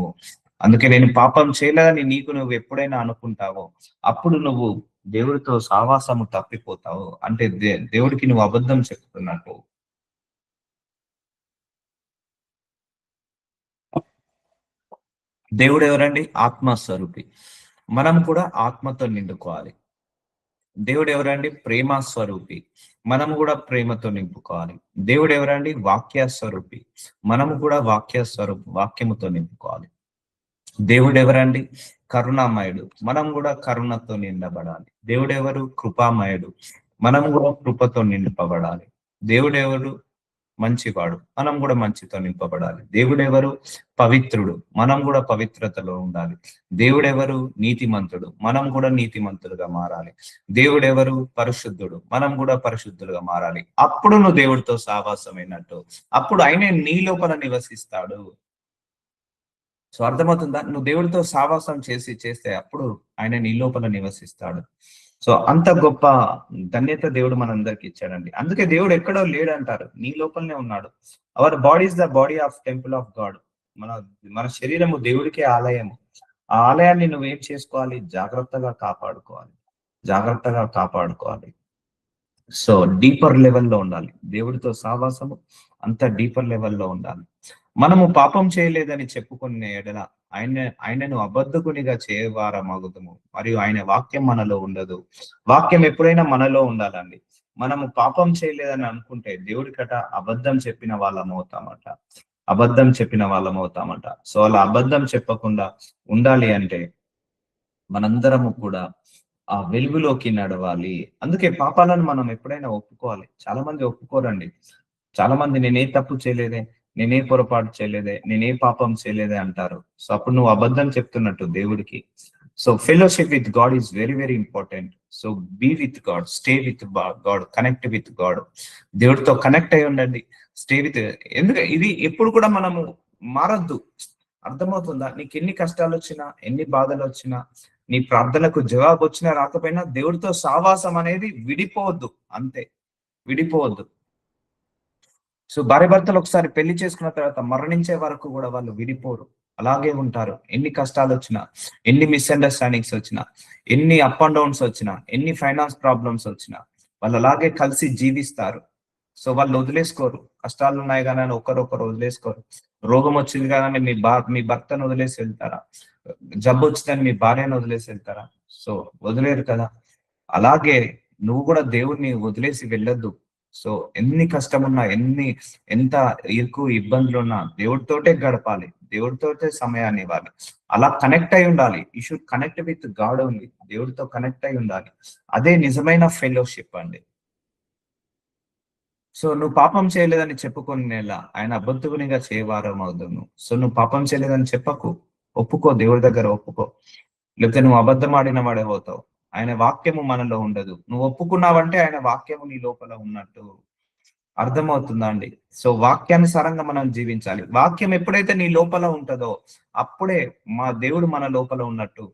అందుకే నేను పాపం చేయలేదని నీకు నువ్వు ఎప్పుడైనా అనుకుంటావో అప్పుడు నువ్వు దేవుడితో సావాసము తప్పిపోతావు. అంటే దేవుడికి నువ్వు అబద్ధం చెప్తున్నట్టు. దేవుడు ఎవరండి? ఆత్మస్వరూపి. మనం కూడా ఆత్మతో నిండుకోవాలి. దేవుడు ఎవరండి? ప్రేమ స్వరూపి. మనము కూడా ప్రేమతో నింపుకోవాలి. దేవుడు ఎవరండి? వాక్య స్వరూపి. మనము కూడా వాక్యముతో నింపుకోవాలి. దేవుడు ఎవరండి? కరుణామయుడు. మనం కూడా కరుణతో నిండబడాలి. దేవుడు ఎవరు? కృపామయుడు. మనం కూడా కృపతో నింపబడాలి. దేవుడు ఎవరు? మంచివాడు. మనం కూడా మంచితో నింపబడాలి. దేవుడెవరు? పవిత్రుడు. మనం కూడా పవిత్రతలో ఉండాలి. దేవుడెవరు? నీతిమంతుడు. మనం కూడా నీతిమంతులుగా మారాలి. దేవుడెవరు? పరిశుద్ధుడు. మనం కూడా పరిశుద్ధులుగా మారాలి. అప్పుడు నువ్వు దేవుడితో సావాసమైనట్టు. అప్పుడు ఆయనే నీ లోపల నివసిస్తాడు. సో అర్థమవుతుందా? నువ్వు దేవుడితో సావాసం చేస్తే అప్పుడు ఆయన నీ లోపల నివసిస్తాడు. సో అంత గొప్ప ధన్యత దేవుడు మనందరికి ఇచ్చాడండి. అందుకే దేవుడు ఎక్కడో లేడంటారు, నీ లోపలనే ఉన్నాడు. Our body is the body of temple of God. మన మన శరీరము దేవుడికే ఆలయము. ఆ ఆలయాన్ని నువ్వేం చేసుకోవాలి? జాగ్రత్తగా కాపాడుకోవాలి, జాగ్రత్తగా కాపాడుకోవాలి. సో డీపర్ లెవెల్లో ఉండాలి దేవుడితో సావాసము, అంత డీపర్ లెవెల్లో ఉండాలి. మనము పాపం చేయలేదని చెప్పుకునే ఎడల ఆయనను అబద్ధకునిగా చేయవారమగుదుము, మరియు ఆయన వాక్యం మనలో ఉండదు. వాక్యం ఎప్పుడైనా మనలో ఉండాలండి. మనము పాపం చేయలేదని అనుకుంటే దేవుడికట అబద్ధం చెప్పిన వాళ్ళం అవుతామట, అబద్ధం చెప్పిన వాళ్ళం అవుతామట. సో అలా అబద్ధం చెప్పకుండా ఉండాలి అంటే మనందరము కూడా ఆ వెలుగులోకి నడవాలి. అందుకే పాపాలను మనం ఎప్పుడైనా ఒప్పుకోవాలి. చాలా మంది ఒప్పుకోరండి. చాలా మంది నేనే తప్పు చేయలేదే, నేనే పొరపాటు చేయలేదే, నేనే పాపం చేయలేదే అంటారు. సో అప్పుడు నువ్వు అబద్ధం చెప్తున్నట్టు దేవుడికి. So fellowship with God is very very important. So be with God, stay with God, connect with God. దేవుడితో కనెక్ట్ అయి ఉండండి. స్టే విత్, ఎందుకంటే ఇది ఎప్పుడు కూడా మనము మారద్దు. అర్థమవుతుందా? నీకు ఎన్ని కష్టాలు వచ్చినా, ఎన్ని బాధలు వచ్చినా, నీ ప్రార్థనకు జవాబు వచ్చినా రాకపోయినా దేవుడితో సావాసం అనేది విడిపోవద్దు. అంతే, విడిపోవద్దు. సో భార్య భర్తలు ఒకసారి పెళ్లి చేసుకున్న తర్వాత మరణించే వరకు కూడా వాళ్ళు విడిపోరు. అలాగే ఉంటారు. ఎన్ని కష్టాలు వచ్చినా, ఎన్ని మిస్‌అండర్‌స్టాండింగ్స్ వచ్చినా, ఎన్ని అప్ అండ్ డౌన్స్ వచ్చినా, ఎన్ని ఫైనాన్స్ ప్రాబ్లమ్స్ వచ్చినా, వాళ్ళు అలాగే కలిసి జీవిస్తారు. సో, వాళ్ళు వదిలేసుకోరు. కష్టాలున్నాయి గాని అని ఒకరొకరు వదిలేసుకోరు. రోగం వచ్చింది కదా అని మీ భర్తను వదిలేసి వెళ్తారా? జబ్బొచ్చిందని మీ భార్యను వదిలేసి వెళ్తారా? సో, వదిలేరు కదా! అలాగే నువ్వు కూడా దేవుడిని వదిలేసి వెళ్ళొద్దు. సో, ఎన్ని కష్టమున్నా, ఎంత ఇబ్బందులున్నా దేవుడితోటే గడపాలి. దేవుడితోటే సమయాన్నివ్వాలి. అలా కనెక్ట్ అయి ఉండాలి. You should connect with God only. దేవుడితో కనెక్ట్ అయి ఉండాలి. అదే నిజమైన ఫెలోషిప్ అండి. సో, నువ్వు పాపం చేయలేదని చెప్పుకొనేలా ఆయన అబద్ధకునిగా చేయవారమవుదును. సో, నువ్వు పాపం చేయలేదని చెప్పకు. ఒప్పుకో, దేవుడి దగ్గర ఒప్పుకో. లేకపోతే నువ్వు అబద్ధం ఆడిన వాడేవవుతావు. ఆయన వాక్యము మనలో ఉండదు. నువ్వు ఒప్పుకున్నావంటే ఆయన వాక్యము నీ లోపల ఉన్నట్టు. అర్థమవుతుందా అండి? సో, వాక్యానుసారంగా మనం జీవించాలి. వాక్యం ఎప్పుడైతే నీ లోపల ఉంటదో, అప్పుడే మా దేవుడు మన లోపల ఉన్నట్టు.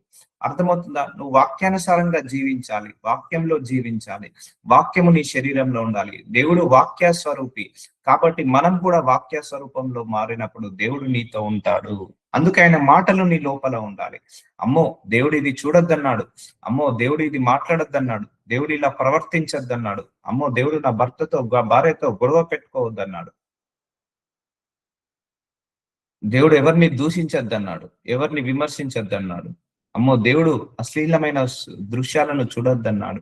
అర్థమవుతుందా? నువ్వు వాక్యానుసారంగా జీవించాలి. వాక్యంలో జీవించాలి. వాక్యము నీ శరీరంలో ఉండాలి. దేవుడు వాక్య స్వరూపి. కాబట్టి మనం కూడా వాక్య స్వరూపంలో మారినప్పుడు దేవుడు నీతో ఉంటాడు. అందుకే ఆయన మాటలు నీ లోపల ఉండాలి. అమ్మో! దేవుడు ఇది చూడొద్దన్నాడు. అమ్మో! దేవుడు ఇది మాట్లాడొద్దన్నాడు. దేవుడు ఇలా ప్రవర్తించొద్దన్నాడు. అమ్మో! దేవుడు నా భార్యతో గొడవ పెట్టుకోవద్దన్నాడు. దేవుడు ఎవరిని దూషించొద్దన్నాడు. ఎవరిని విమర్శించొద్దన్నాడు. అమ్మో! దేవుడు అశ్లీలమైన దృశ్యాలను చూడొద్దన్నాడు.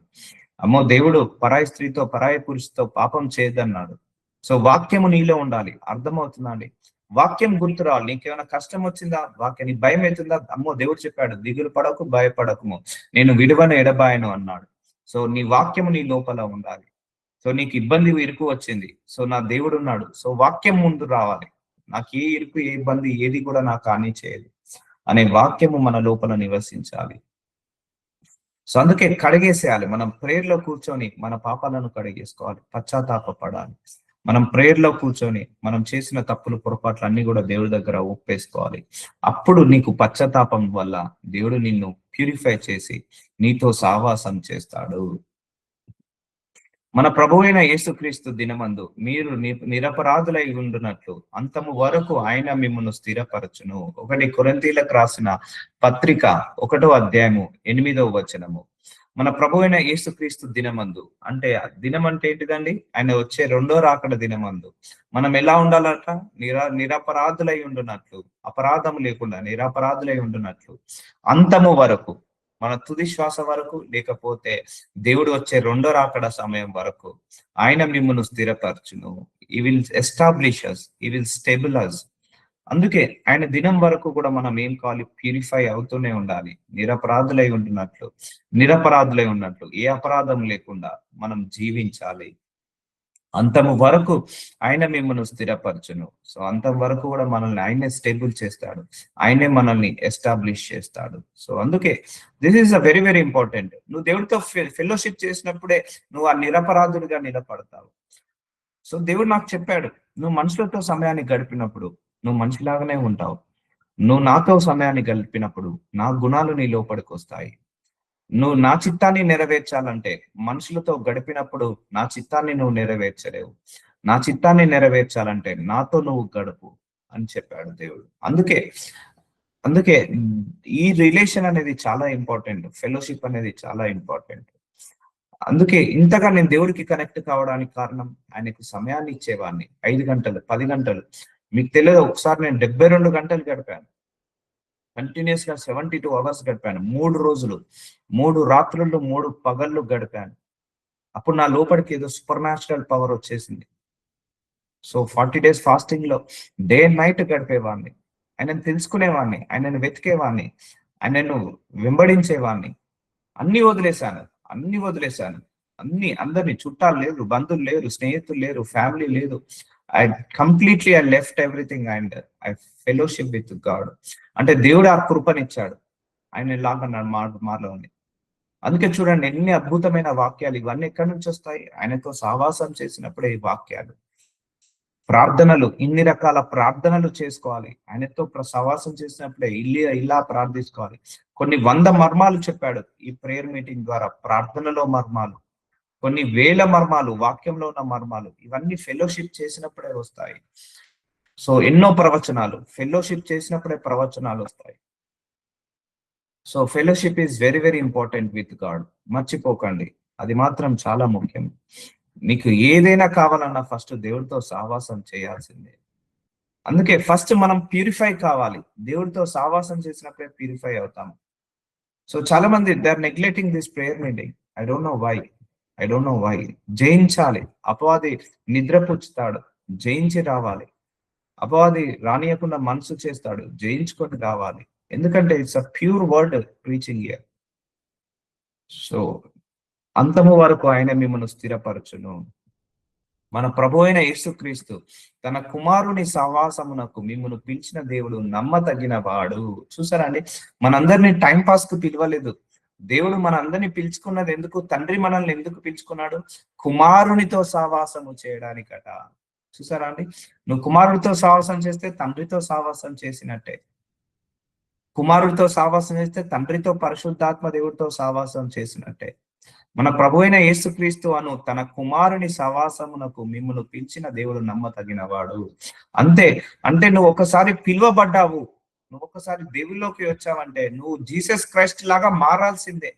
అమ్మో! దేవుడు పరాయి స్త్రీతో, పరాయి పురుషుతో పాపం చేయొద్దన్నాడు. సో, వాక్యము నీలో ఉండాలి. అర్థమవుతుందా అండి? వాక్యం గుర్తు రావాలి. నీకేమైనా కష్టం వచ్చిందా? నీకు భయమైతుందా? అమ్మో! దేవుడు చెప్పాడు, దిగులు పడకు, భయపడకుము. నేను విడువను, ఎడబాయను అన్నాడు. సో, నీ వాక్యము నీ లోపల ఉండాలి. సో, నీకు ఇబ్బంది, ఇరుకు వచ్చింది. సో, నా దేవుడున్నాడు. సో, వాక్యం ముందు రావాలి. నాకు ఏ ఇరుకు, ఏ ఇబ్బంది ఏది కూడా నాకు హాని చేయదు అనే వాక్యము మన లోపల నివసించాలి. సో, అందుకే కడిగేసేయాలి. మనం ప్రేయర్‌లో కూర్చొని మన పాపాలను కడిగేసుకోవాలి. పశ్చాత్తాపపడాలి. మనం ప్రేయర్‌లో కూర్చొని మనం చేసిన తప్పులు, పొరపాట్లు అన్నీ గూడా దేవుడి దగ్గర ఒప్పేసుకోవాలి. అప్పుడు నీకు పశ్చాత్తాపం వల్ల దేవుడు నిన్ను ప్యూరిఫై చేసి నీతో సావాసం చేస్తాడు. మన ప్రభువైన యేసుక్రీస్తు దినమందు మీరు నిరపరాధులై ఉండునట్లు అంతము వరకు ఆయన మిమ్మును స్థిరపరచును. 1 కొరింథీయులకు రాసిన పత్రిక 1వ అధ్యాయము 8వ వచనము. మన ప్రభువైన యేసుక్రీస్తు దినమందు, అంటే దినం అంటే ఏంటిదండి? ఆయన వచ్చే రెండో రాకడ దినమందు మనం ఎలా ఉండాలట? నిరపరాధులై ఉండునట్లు, అపరాధం లేకుండా నిరపరాధులై ఉండునట్లు అంతము వరకు, మన తుది శ్వాస వరకు, లేకపోతే దేవుడు వచ్చే రెండో రాకడ సమయం వరకు ఆయన మిమ్మల్ని స్థిరపరచును. ఈ విల్ ఎస్టాబ్లిష్ అస్, ఈ విల్ స్టేబుల్ అస్. అందుకే ఆయన దినం వరకు కూడా మనం ఏం కావాలి? ప్యూరిఫై అవుతూనే ఉండాలి. నిరపరాధులై ఉన్నట్లు, ఏ అపరాధం లేకుండా మనం జీవించాలి. అంతము వరకు ఆయన మిమ్మల్ని స్థిరపరచును. సో, అంతం వరకు కూడా మనల్ని ఆయనే స్టేబుల్ చేస్తాడు. ఆయనే మనల్ని ఎస్టాబ్లిష్ చేస్తాడు. సో, అందుకే this is a very very important. నువ్వు దేవుడితో ఫెలోషిప్ చేసినప్పుడే నువ్వు ఆ నిరపరాధుడిగా నిలబడతావు. సో, దేవుడు నాకు చెప్పాడు, నువ్వు మనుషులతో సమయాన్ని గడిపినప్పుడు నువ్వు మనిషిలాగానే ఉంటావు. నువ్వు నాతో సమయాన్ని గడిపినప్పుడు నా గుణాలు నీ లోపలికొస్తాయి. నువ్వు నా చిత్తాన్ని నెరవేర్చాలంటే మనుషులతో గడిపినప్పుడు నా చిత్తాన్ని నువ్వు నెరవేర్చలేవు. నా చిత్తాన్ని నెరవేర్చాలంటే నాతో నువ్వు గడుపు అని చెప్పాడు దేవుడు. అందుకే అందుకే ఈ రిలేషన్ అనేది చాలా ఇంపార్టెంట్. ఫెలోషిప్ అనేది చాలా ఇంపార్టెంట్. అందుకే ఇంతగా నేను దేవుడికి కనెక్ట్ కావడానికి కారణం, ఆయనకు సమయాన్ని ఇచ్చేవాడిని. 5 గంటలు, 10 గంటలు. మీకు తెలియదు, ఒకసారి నేను 72 గంటలు గడిపాను. కంటిన్యూస్ గా 72 అవర్స్ గడిపాను. 3 రోజులు, 3 రాత్రులు, 3 పగళ్ళు గడిపాను. అప్పుడు నా లోపలికి ఏదో సూపర్ న్యాచురల్ పవర్ వచ్చేసింది. సో, 40 డేస్ ఫాస్టింగ్ లో డే అండ్ నైట్ గడిపేవాడిని. ఆయనను తెలుసుకునేవాడిని, ఆయనను వెతికేవాడిని, ఆయనను వెంబడించేవాడిని. అన్ని వదిలేశాను. అన్ని వదిలేశాను. అందరిని, చుట్టాలు లేరు, బంధువులు లేరు, స్నేహితులు లేరు, ఫ్యామిలీ లేదు. I left everything and I fellowship with God. అంటే దేవుడు ఆ కృపనిచ్చాడు. ఆయన లాగా మాలో ఉంది. అందుకే చూడండి, ఎన్ని అద్భుతమైన వాక్యాలు ఇవన్నీ ఎక్కడి నుంచి వస్తాయి? ఆయనతో సహవాసం చేసినప్పుడే ఈ వాక్యాలు. ప్రార్థనలు, ఇన్ని రకాల ప్రార్థనలు చేసుకోవాలి. ఆయనతో సహవాసం చేసినప్పుడే ఇలా ప్రార్థించుకోవాలి. కొన్ని 100 మర్మాలు చెప్పాడు ఈ ప్రేయర్ మీటింగ్ ద్వారా. ప్రార్థనలో మర్మాలు, కొన్ని వేల మర్మాలు, వాక్యంలో ఉన్న మర్మాలు, ఇవన్నీ ఫెలోషిప్ చేసినప్పుడే వస్తాయి. సో ఎన్నో ప్రవచనాలు, ఫెలోషిప్ చేసినప్పుడే ప్రవచనాలు వస్తాయి. So fellowship is very very important with God. మర్చిపోకండి, అది మాత్రం చాలా ముఖ్యం. మీకు ఏదైనా కావాలన్నా ఫస్ట్ దేవుడితో సహవాసం చేయాల్సిందే. అందుకే ఫస్ట్ మనం ప్యూరిఫై కావాలి. దేవుడితో సహవాసం చేసినప్పుడే ప్యూరిఫై అవుతాం. సో చాలా మంది they are neglecting this prayer meeting. I don't know why. I don't know why. జయించాలి. అపవాది నిద్రపుచ్చుతాడు, జయించి రావాలి. అపవాది రానియకుండా మనసు చేస్తాడు, జయించుకొని రావాలి. ఎందుకంటే it's a pure word preaching here. So అంతము వరకు ఆయన మిమ్మల్ని స్థిరపరచును. మన ప్రభు అయిన యేసుక్రీస్తు తన కుమారుని సహవాసమునకు మిమ్మల్ని పిలిచిన దేవుడు నమ్మతగిన వాడు. చూసారా అండి, మనందరినీ టైం పాస్ కు పిలవలేదు. దేవుడు మనందరినీ పిలుచుకున్నది ఎందుకు? తండ్రి మనల్ని ఎందుకు పిలుచుకున్నాడు? కుమారునితో సహవాసము చేయడానికట. చూసారా అండి, నువ్వు కుమారుడితో సహవాసం చేస్తే తండ్రితో సహవాసం చేసినట్టే. కుమారుడితో సహవాసం చేస్తే తండ్రితో, పరిశుద్ధాత్మ దేవుడితో సహవాసం చేసినట్టే. మన ప్రభు అయిన యేసుక్రీస్తు అను తన కుమారుని సహవాసమునకు మిమ్మును పిలిచిన దేవుడు నమ్మతగిన వాడు. అంతే. అంటే నువ్వు ఒకసారి పిలువబడ్డావు, నువ్వు ఒకసారి దేవుల్లోకి వచ్చావంటే నువ్వు జీసస్ క్రైస్ట్ లాగా మారాల్సిందే.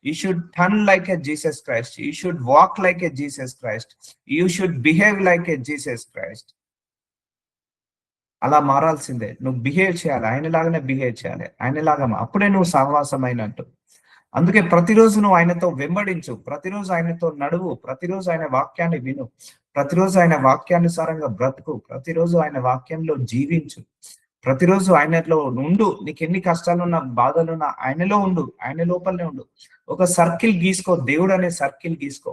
You should turn like a Jesus Christ, you should walk like a Jesus Christ, you should behave like a Jesus Christ. అలా మారాల్సిందే. నువ్వు బిహేవ్ చేయాలి, ఆయనలాగానే బిహేవ్ చేయాలి, ఆయనలాగా అప్పుడే నువ్వు సహవాసం అయినట్టు. అందుకే ప్రతిరోజు నువ్వు ఆయనతో వెంబడించు, ప్రతిరోజు ఆయనతో నడువు, ప్రతిరోజు ఆయన వాక్యాన్ని విను, ప్రతిరోజు ఆయన వాక్యానుసారంగా బ్రతుకు, ప్రతిరోజు ఆయన వాక్యంలో జీవించు, ప్రతిరోజు ఆయనలో ఉండు. నీకు ఎన్ని కష్టాలున్నా, బాధలున్నా ఆయనలో ఉండు, ఆయన లోపలనే ఉండు. ఒక సర్కిల్ గీసుకో, దేవుడు అనే సర్కిల్ గీసుకో,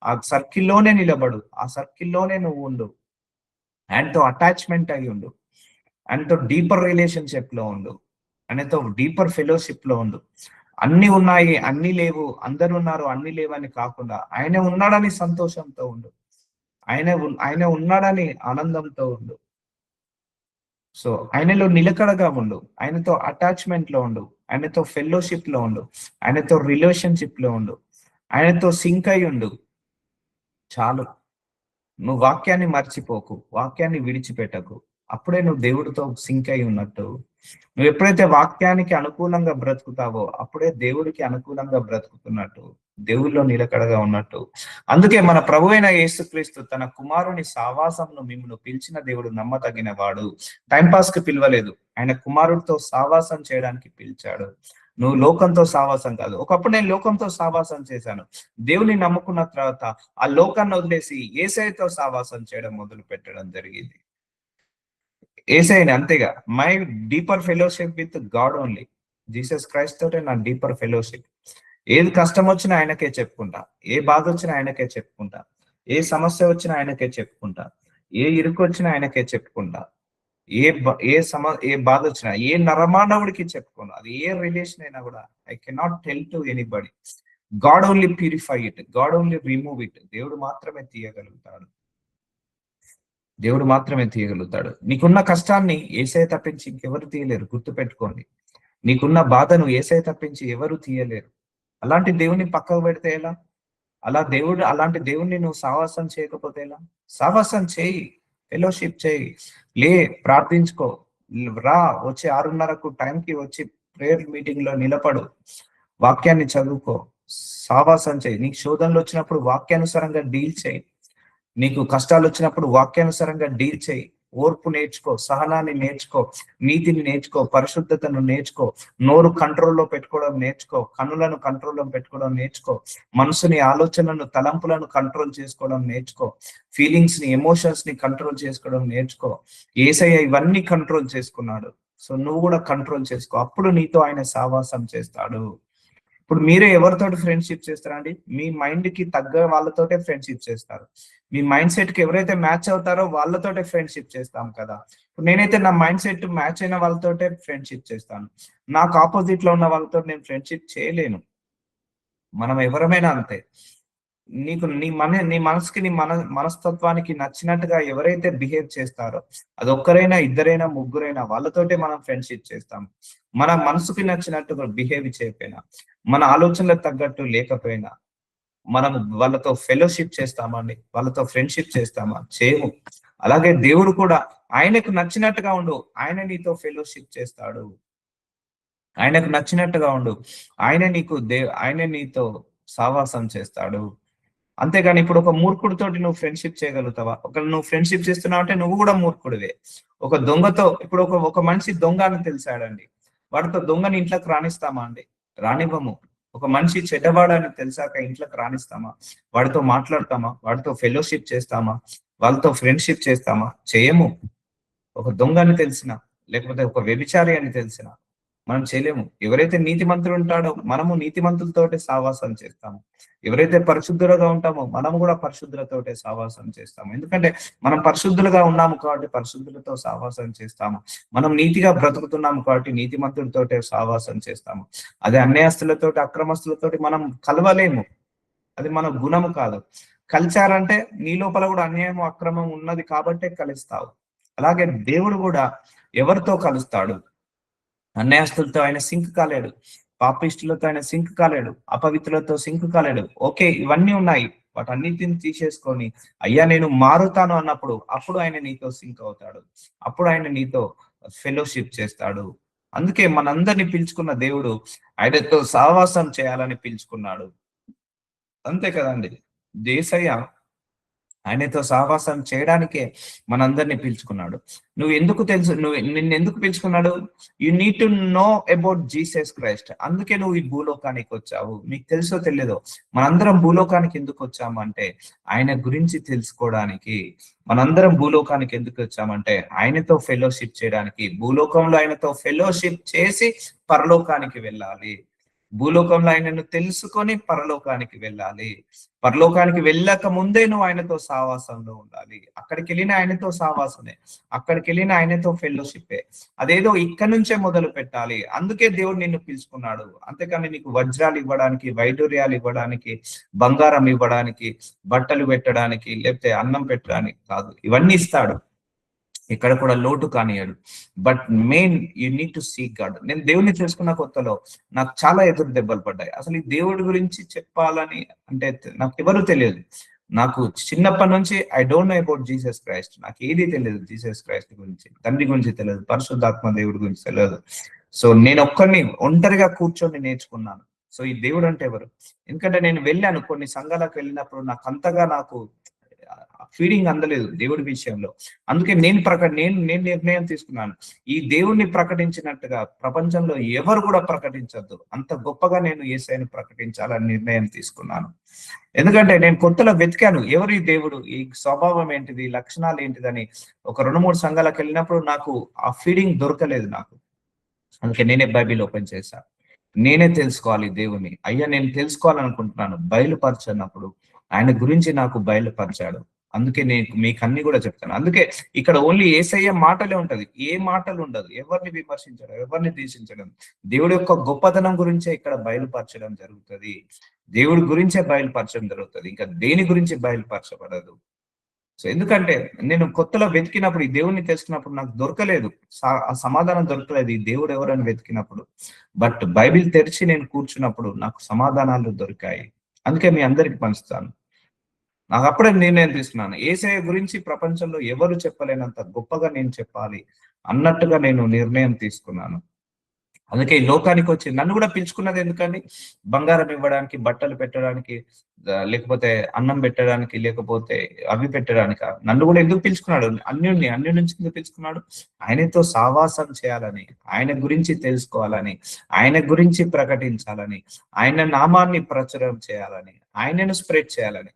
ఆ సర్కిల్లోనే నిలబడు, ఆ సర్కిల్లోనే నువ్వు ఉండు. ఆయనతో అటాచ్మెంట్ అయి ఉండు, ఆయనతో డీపర్ రిలేషన్షిప్ లో ఉండు, ఆయనతో డీపర్ ఫెలోషిప్ లో ఉండు. అన్ని ఉన్నాయి, అన్ని లేవు, అందరు ఉన్నారు, అన్ని లేవని కాకుండా ఆయన ఉన్నాడని సంతోషంతో ఉండు, ఆయన ఉన్నాడని ఆనందంతో ఉండు. సో ఆయనలో నిలకడగా ఉండు, ఆయనతో అటాచ్మెంట్ లో ఉండు, ఆయనతో ఫెలోషిప్ లో ఉండు, ఆయనతో రిలేషన్షిప్ లో ఉండు, ఆయనతో సింక్ అయి ఉండు. చాలు. నువ్వు వాక్యాన్ని మర్చిపోకు, వాక్యాన్ని విడిచిపెట్టకు. అప్పుడే నువ్వు దేవుడితో సింక్ అయి ఉన్నట్టు. నువ్వు ఎప్పుడైతే వాక్యానికి అనుకూలంగా బ్రతుకుతావో అప్పుడే దేవుడికి అనుకూలంగా బ్రతుకుతున్నట్టు, దేవుల్లో నిలకడగా ఉన్నట్టు. అందుకే మన ప్రభు అయిన యేసుక్రీస్తు తన కుమారుని సావాసంను మిమ్మల్ని పిలిచిన దేవుడు నమ్మతగిన వాడు. టైంపాస్ కి పిలవలేదు, ఆయన కుమారుడితో సావాసం చేయడానికి పిలిచాడు. నువ్వు లోకంతో సావాసం కాదు. ఒకప్పుడు నేను లోకంతో సావాసం చేశాను, దేవుని నమ్ముకున్న తర్వాత ఆ లోకాన్ని వదిలేసి యేసయ్యతో సావాసం చేయడం మొదలు పెట్టడం జరిగింది. యేసయ్యని అంతేగా, my deeper fellowship with God only. Jesus Christ తోటే నా డీపర్ ఫెలోషిప్. ఏది కష్టం వచ్చినా ఆయనకే చెప్పుకుంటా, ఏ బాధ వచ్చినా ఆయనకే చెప్పుకుంటా, ఏ సమస్య వచ్చినా ఆయనకే చెప్పుకుంటా, ఏ ఇరుకు వచ్చినా ఆయనకే చెప్పుకుంటా, ఏ బాధ వచ్చినా, ఏ నరమానవుడికి చెప్పుకోను. అది ఏ రిలేషన్ అయినా కూడా I cannot tell to anybody. God only purify it, God only remove it. దేవుడు మాత్రమే తీయగలుగుతాడు, దేవుడు మాత్రమే తీయగలుగుతాడు. నీకున్న కష్టాన్ని యేసయ్య తప్పించి ఇంకెవరు తీయలేరు, గుర్తు పెట్టుకోండి. నీకున్న బాధను యేసయ్య తప్పించి ఎవరు తీయలేరు. అలాంటి దేవుని పక్కకు పెడితే ఎలా? అలాంటి దేవుణ్ణి నువ్వు సావాసం చేయకపోతే ఎలా? సావాసం చేయి, ఫెలోషిప్ చేయి, లే, ప్రార్థించుకో, రా, వచ్చి 6:30కు టైంకి వచ్చి ప్రేయర్ మీటింగ్ లో నిలబడు, వాక్యాన్ని చదువుకో, సావాసం చేయి. నీకు శోధనలు వచ్చినప్పుడు వాక్యానుసారంగా డీల్ చేయి, నీకు కష్టాలు వచ్చినప్పుడు వాక్యానుసారంగా డీల్ చేయి. ఓర్పు నేర్చుకో, సహనాన్ని నేర్చుకో, నీతిని నేర్చుకో, పరిశుద్ధతను నేర్చుకో, నోరు కంట్రోల్లో పెట్టుకోవడం నేర్చుకో, కన్నులను కంట్రోల్లో పెట్టుకోవడం నేర్చుకో, మనసుని, ఆలోచనలను, తలంపులను కంట్రోల్ చేసుకోవడం నేర్చుకో, ఫీలింగ్స్ ని, ఎమోషన్స్ ని కంట్రోల్ చేసుకోవడం నేర్చుకో. యేసయ్య ఇవన్నీ కంట్రోల్ చేసుకున్నాడు. సో నువ్వు కూడా కంట్రోల్ చేసుకో, అప్పుడు నీతో ఆయన సావాసం చేస్తాడు. ఇప్పుడు మీరే ఎవరితోటి ఫ్రెండ్షిప్ చేస్తారండి? మీ మైండ్ కి తగ్గ వాళ్ళతోటే ఫ్రెండ్షిప్ చేస్తారు. మీ మైండ్ సెట్ కి ఎవరైతే మ్యాచ్ అవుతారో వాళ్ళతోటే ఫ్రెండ్షిప్ చేస్తాం కదా. ఇప్పుడు నేనైతే నా మైండ్ సెట్ మ్యాచ్ అయిన వాళ్ళతోటే ఫ్రెండ్షిప్ చేస్తాను. నాకు ఆపోజిట్ లో ఉన్న వాళ్ళతో నేను ఫ్రెండ్షిప్ చేయలేను. మనం ఎవరమైనా అంతే. నీ మనసుకి, మనస్తత్వానికి నచ్చినట్టుగా ఎవరైతే బిహేవ్ చేస్తారో, అది ఒక్కరైనా, ఇద్దరైనా, ముగ్గురైనా, వాళ్ళతోటే మనం ఫ్రెండ్షిప్ చేస్తాం. మన మనసుకి నచ్చినట్టుగా బిహేవ్ చేయకపోయినా, మన ఆలోచనలకు తగ్గట్టు లేకపోయినా మనం వాళ్ళతో ఫెలోషిప్ చేస్తామండి, వాళ్ళతో ఫ్రెండ్షిప్ చేస్తామా? చేయము. అలాగే దేవుడు కూడా ఆయనకు నచ్చినట్టుగా ఉండు, ఆయన నీతో ఫెలోషిప్ చేస్తాడు. ఆయనకు నచ్చినట్టుగా ఉండు, ఆయన నీతో సావాసం చేస్తాడు. అంతేగాని ఇప్పుడు ఒక మూర్ఖుడితోటి నువ్వు ఫ్రెండ్షిప్ చేయగలుగుతావా? నువ్వు ఫ్రెండ్షిప్ చేస్తున్నావు అంటే నువ్వు కూడా మూర్ఖుడివే. ఒక దొంగతో ఇప్పుడు ఒక మనిషి దొంగ అని తెలిసాడండి, వాడితో దొంగని ఇంట్లోకి రానిస్తామా అండి? రానివ్వము. ఒక మనిషి చెడ్డవాడని తెలిసాక ఇంట్లోకి రానిస్తామా? వాడితో మాట్లాడతామా? వాడితో ఫెలోషిప్ చేస్తామా? వాళ్ళతో ఫ్రెండ్షిప్ చేస్తామా? చేయము. ఒక దొంగ అని తెలిసిన, లేకపోతే ఒక వ్యభిచారి అని తెలిసిన మనం చేయలేము. ఎవరైతే నీతిమంతుడు ఉంటాడో మనము నీతిమంతులతోటే సావాసం చేస్తాము. ఎవరైతే పరిశుద్ధులుగా ఉంటామో మనము కూడా పరిశుద్ధులతోటే సావాసం చేస్తాము. ఎందుకంటే మనం పరిశుద్ధులుగా ఉన్నాము కాబట్టి పరిశుద్ధులతో సావాసం చేస్తాము. మనం నీతిగా బ్రతుకుతున్నాము కాబట్టి నీతిమంతులతోటే సావాసం చేస్తాము. అదే అన్యాయస్తులతోటి అక్రమస్తులతోటి మనం కలవలేము. అది మన గుణము కాదు. కలిచారంటే నీ లోపల కూడా అన్యాయం అక్రమం ఉన్నది కాబట్టే కలుస్తావు. అలాగే దేవుడు కూడా ఎవరితో కలుస్తాడు? అన్యాయస్తులతో ఆయన సింక్ కాలేడు, పాపిష్టులతో ఆయన సింక్ కాలేడు, అపవిత్రులతో సింక్ కాలేడు. ఓకే, ఇవన్నీ ఉన్నాయి. వాటన్నిటిని తీసేసుకొని అయ్యా నేను మారుతాను అన్నప్పుడు అప్పుడు ఆయన నీతో సింక్ అవుతాడు, అప్పుడు ఆయన నీతో ఫెలోషిప్ చేస్తాడు. అందుకే మనందరినీ పిలుచుకున్న దేవుడు ఆయనతో సహవాసం చేయాలని పిలుచుకున్నాడు. అంతే కదండి. యేసయ్య ఆయనతో సహవాసం చేయడానికే మనందరినీ పిలుచుకున్నాడు. నిన్ను ఎందుకు పిలుచుకున్నాడు? You need to know about Jesus Christ. అందుకే నువ్వు ఈ భూలోకానికి వచ్చావు. మీకు తెలుసో తెలియదో మనందరం భూలోకానికి ఎందుకు వచ్చాము అంటే ఆయన గురించి తెలుసుకోవడానికి. మనందరం భూలోకానికి ఎందుకు వచ్చామంటే ఆయనతో ఫెలోషిప్ చేయడానికి. భూలోకంలో ఆయనతో ఫెలోషిప్ చేసి పరలోకానికి వెళ్ళాలి. భూలోకంలో ఆయనను తెలుసుకొని పరలోకానికి వెళ్ళాలి. పరలోకానికి వెళ్ళక ముందే నువ్వు ఆయనతో సావాసంలో ఉండాలి. అక్కడికి వెళ్ళిన ఆయనతో సావాసమే, అక్కడికి వెళ్ళిన ఆయనతో ఫెలోషిప్పే. అదేదో ఇక్కడ నుంచే మొదలు పెట్టాలి. అందుకే దేవుడు నిన్ను పిలుచుకున్నాడు. అంతేకాని నీకు వజ్రాలు ఇవ్వడానికి, వైడూర్యాలు ఇవ్వడానికి, బంగారం ఇవ్వడానికి, బట్టలు పెట్టడానికి, లేకపోతే అన్నం పెట్టడానికి కాదు. ఇవన్నీ ఇస్తాడు, ఇక్కడ కూడా లోటు కానియాడు. But main you need to seek God. నేను దేవుడిని తెలుసుకున్న కొత్తలో నాకు చాలా ఎదురు దెబ్బలు పడ్డాయి. అసలు ఈ దేవుడి గురించి చెప్పాలని అంటే నాకు ఎవరు తెలియదు. నాకు చిన్నప్పటి నుంచి I don't no about Jesus Christ. నాకు ఏది తెలియదు జీసస్ క్రైస్ట్ గురించి, తండ్రి గురించి తెలియదు, పరిశుద్ధాత్మ దేవుడి గురించి తెలియదు. సో నేను ఒంటరిగా కూర్చొని నేర్చుకున్నాను. సో ఈ దేవుడు అంటే ఎవరు? ఎందుకంటే నేను వెళ్ళాను కొన్ని సంఘాలకు వెళ్ళినప్పుడు నాకు ఫీడింగ్ అందలేదు దేవుడి విషయంలో. అందుకే నేను నిర్ణయం తీసుకున్నాను, ఈ దేవుణ్ణి ప్రకటించినట్టుగా ప్రపంచంలో ఎవరు కూడా ప్రకటించద్దు. అంత గొప్పగా నేను యేసయ్యను ప్రకటించాలని నిర్ణయం తీసుకున్నాను. ఎందుకంటే నేను కొత్తలో వెతికాను, ఎవరు ఈ దేవుడు, ఈ స్వభావం ఏంటిది, లక్షణాలు ఏంటిదని. ఒక 2-3 సంఘాలకు వెళ్ళినప్పుడు నాకు ఆ ఫీడింగ్ దొరకలేదు నాకు. అందుకే నేనే బైబిల్ ఓపెన్ చేశాను. నేనే తెలుసుకోవాలి దేవుని. అయ్యా నేను తెలుసుకోవాలనుకుంటున్నాను, బయలుపరచనప్పుడు ఆయన గురించి నాకు బయలుపరిచాడు. అందుకే నేను మీకు అన్ని కూడా చెప్తాను. అందుకే ఇక్కడ ఓన్లీ యేసయ్య మాటలే ఉంటది, ఏ మాటలు ఉండదు. ఎవరిని విమర్శించడం, ఎవరిని దూషించడం, దేవుడి యొక్క గొప్పతనం గురించే ఇక్కడ బయలుపరచడం జరుగుతుంది. దేవుడి గురించే బయలుపరచడం జరుగుతుంది, ఇంకా దేని గురించి బయలుపరచబడదు. సో ఎందుకంటే నేను కొత్తలో వెతికినప్పుడు, ఈ దేవుణ్ణి తెలుసుకున్నప్పుడు నాకు దొరకలేదు, ఆ సమాధానం దొరకలేదు ఈ దేవుడు ఎవరని వెతికినప్పుడు. బట్ బైబిల్ తెరిచి నేను కూర్చున్నప్పుడు నాకు సమాధానాలు దొరికాయి. అందుకే మీ అందరికి పంచుతాను. నాకు అప్పుడే నిర్ణయం తీసుకున్నాను, యేసయ్య గురించి ప్రపంచంలో ఎవరు చెప్పలేనంత గొప్పగా నేను చెప్పాలి అన్నట్టుగా నేను నిర్ణయం తీసుకున్నాను. అందుకే ఈ లోకానికి వచ్చి నన్ను కూడా పిలుచుకున్నది ఎందుకండి? బంగారం ఇవ్వడానికి, బట్టలు పెట్టడానికి, లేకపోతే అన్నం పెట్టడానికి, లేకపోతే అవి పెట్టడానిక? నన్ను కూడా ఎందుకు పిలుచుకున్నాడు? అన్యుడి నుంచి ఎందుకు పిలుచుకున్నాడు? ఆయనతో సావాసం చేయాలని, ఆయన గురించి తెలుసుకోవాలని, ఆయన గురించి ప్రకటించాలని, ఆయన నామాన్ని ప్రచురం చేయాలని, ఆయనను స్ప్రెడ్ చేయాలని.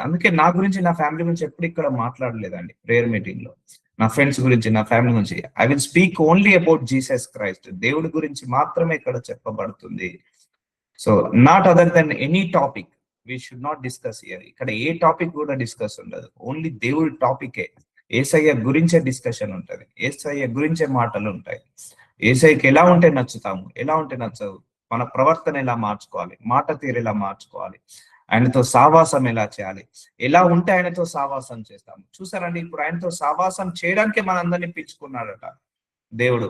అందుకే నా గురించి, నా ఫ్యామిలీ గురించి ఎప్పుడు ఇక్కడ మాట్లాడలేదండి ప్రేయర్ మీటింగ్ లో. నా ఫ్రెండ్స్ గురించి, నా ఫ్యామిలీ గురించి I will speak only about Jesus Christ. దేవుడి గురించి మాత్రమే ఇక్కడ చెప్పబడుతుంది. So not other than any topic we should not discuss here. ఇక్కడ ఏ టాపిక్ కూడా డిస్కస్ ఉండదు, ఓన్లీ దేవుడి టాపికే. యేసయ్య గురించే డిస్కషన్ ఉంటది, యేసయ్య గురించే మాటలు ఉంటాయి. యేసయ్యకి ఎలా ఉంటే నచ్చుతాము, ఎలా ఉంటే నచ్చదు, మన ప్రవర్తన ఎలా మార్చుకోవాలి, మాట తీరు ఎలా మార్చుకోవాలి, ఆయనతో సావాసం ఎలా చేయాలి, ఎలా ఉంటే ఆయనతో సావాసం చేస్తాము. చూసారండి, ఇప్పుడు ఆయనతో సావాసం చేయడానికే మనందరినీ పిలుచుకున్నాడట దేవుడు.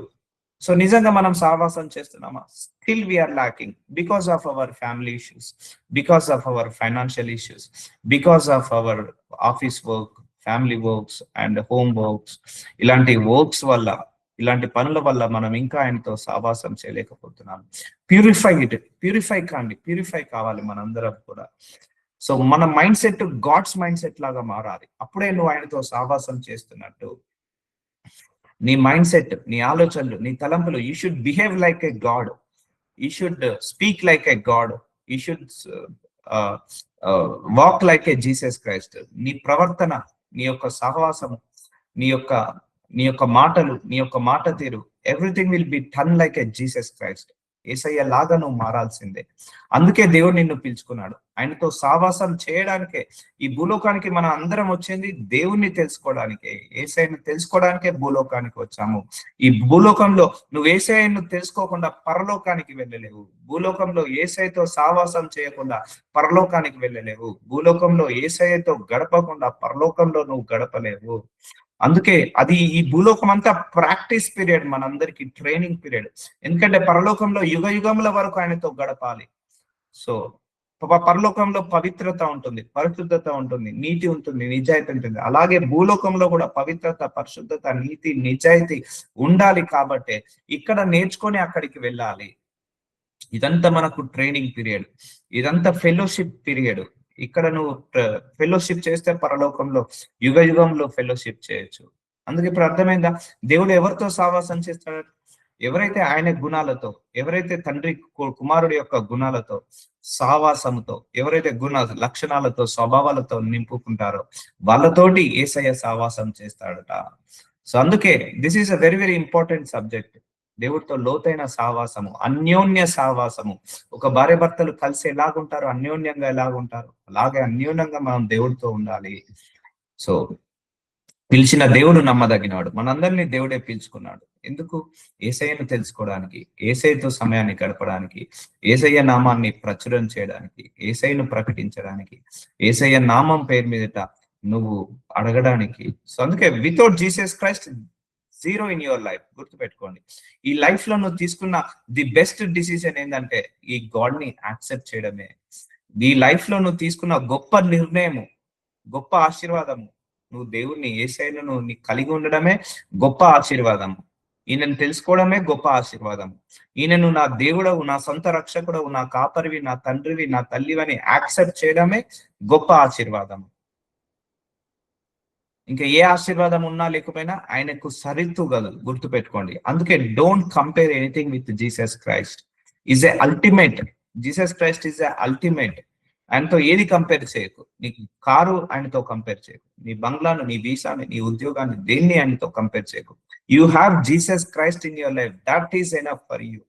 సో నిజంగా మనం సావాసం చేస్తున్నామా? Still we are lacking because of our family issues, because of our financial issues, because of our office work, family works and home works, ఇలాంటి వర్క్స్ వల్ల, ఇలాంటి పనుల వల్ల మనం ఇంకా ఆయనతో సావాసం చేయలేకపోతున్నాం. ప్యూరిఫై కాండి, ప్యూరిఫై కావాలి మనందరం కూడా. సో మన mind set God's mind set లాగా మారాలి. అప్పుడే నువ్వు ఆయనతో సావాసం చేస్తున్నట్టు. నీ మైండ్ సెట్, నీ ఆలోచనలు, నీ తలంపులు, you should behave like a God, you should speak like a God, you should walk like a Jesus Christ. నీ ప్రవర్తన, నీ యొక్క సహవాసము, నీ యొక్క నీ యొక్క మాటలు, నీ యొక్క మాట తీరు, everything will be turn like a Jesus Christ. Yesayya లాగా నువ్వు మారాల్సిందే. అందుకే దేవుడు నిన్ను పిలుచుకున్నాడు. ఆయనతో సావాసం చేయడానికే ఈ భూలోకానికి మనం అందరం వచ్చింది, దేవుణ్ణి తెలుసుకోవడానికే, యేసయ్యను తెలుసుకోవడానికే భూలోకానికి వచ్చాము. ఈ భూలోకంలో నువ్వు యేసయ్యను తెలుసుకోకుండా పరలోకానికి వెళ్ళలేవు. భూలోకంలో యేసయ్యతో సావాసం చేయకుండా పరలోకానికి వెళ్ళలేవు. భూలోకంలో యేసయ్యతో గడపకుండా పరలోకంలో నువ్వు గడపలేవు. అందుకే అది ఈ భూలోకం అంతా ప్రాక్టీస్ పీరియడ్, మనందరికి ట్రైనింగ్ పీరియడ్. ఎందుకంటే పరలోకంలో యుగ యుగముల వరకు ఆయనతో గడపాలి. సో పరలోకంలో పవిత్రత ఉంటుంది, పరిశుద్ధత ఉంటుంది, నీతి ఉంటుంది, నిజాయితీ ఉంటుంది. అలాగే భూలోకంలో కూడా పవిత్రత, పరిశుద్ధత, నీతి, నిజాయితీ ఉండాలి. కాబట్టి ఇక్కడ నేర్చుకొని అక్కడికి వెళ్ళాలి. ఇదంతా మనకు ట్రైనింగ్ పీరియడ్, ఇదంతా ఫెలోషిప్ పీరియడ్. ఇక్కడ నువ్వు ఫెలోషిప్ చేస్తే పరలోకంలో యుగ యుగంలో ఫెలోషిప్ చేయొచ్చు. అందుకే ఇప్పుడు అర్థమైందా? దేవుడు ఎవరితో సావాసం చేస్తాడు? ఎవరైతే ఆయన గుణాలతో, ఎవరైతే తండ్రి కుమారుడి యొక్క గుణాలతో, సావాసముతో, ఎవరైతే లక్షణాలతో, స్వభావాలతో నింపుకుంటారో వాళ్ళతోటి యేసయ్య సావాసం చేస్తాడట. సో అందుకే this is a very very important subject. దేవుడితో లోతైన సావాసము, అన్యోన్య సావాసము. ఒక భార్య భర్తలు కలిసి ఎలాగుంటారు, అన్యోన్యంగా ఎలాగుంటారు, అలాగే అన్యోన్యంగా మనం దేవుడితో ఉండాలి. సో పిలిచిన దేవుడు నమ్మదగినాడు. మనందరినీ దేవుడే పిలుచుకున్నాడు. ఎందుకు? యేసయ్యను తెలుసుకోవడానికి, యేసయ్యతో సమయాన్ని గడపడానికి, యేసయ్య నామాన్ని ప్రచురం చేయడానికి, యేసయ్యను ప్రకటించడానికి, యేసయ్య నామం పేరు మీదట నువ్వు అడగడానికి. సో అందుకే without Jesus Christ zero in your life. గుర్తుపెట్టుకోండి, ఈ లైఫ్ లో నువ్వు తీసుకున్న ది బెస్ట్ డిసిజన్ ఏంటంటే ఈ గాడ్ ని యాక్సెప్ట్ చేయడమే. ఈ లైఫ్ లో నువ్వు తీసుకున్న గొప్ప నిర్ణయము, గొప్ప ఆశీర్వాదము, నువ్వు దేవుణ్ణి, యేసయ్యను నువ్వు కలిగి ఉండడమే గొప్ప ఆశీర్వాదము. ఈయనను తెలుసుకోవడమే గొప్ప ఆశీర్వాదం. ఈయనను నా దేవుడవు, నా సొంత రక్షకుడవు, నా కాపరివి, నా తండ్రివి, నా తల్లివని యాక్సెప్ట్ చేయడమే గొప్ప ఆశీర్వాదం. ఇంకా ఏ ఆశీర్వాదం ఉన్నా లేకపోయినా ఆయనకు సరితూగదు. గుర్తుపెట్టుకోండి. అందుకే don't compare anything with Jesus Christ. Is a ultimate. Jesus Christ is a ultimate. ఆయనతో ఏది కంపేర్ చేయకు. నీకు కారు ఆయనతో కంపేర్ చేయకు, నీ బంగ్లాను, నీ వీసాని, నీ ఉద్యోగాన్ని, దేన్ని ఆయనతో కంపేర్ చేయకు. You have Jesus Christ in your life, that is enough for you.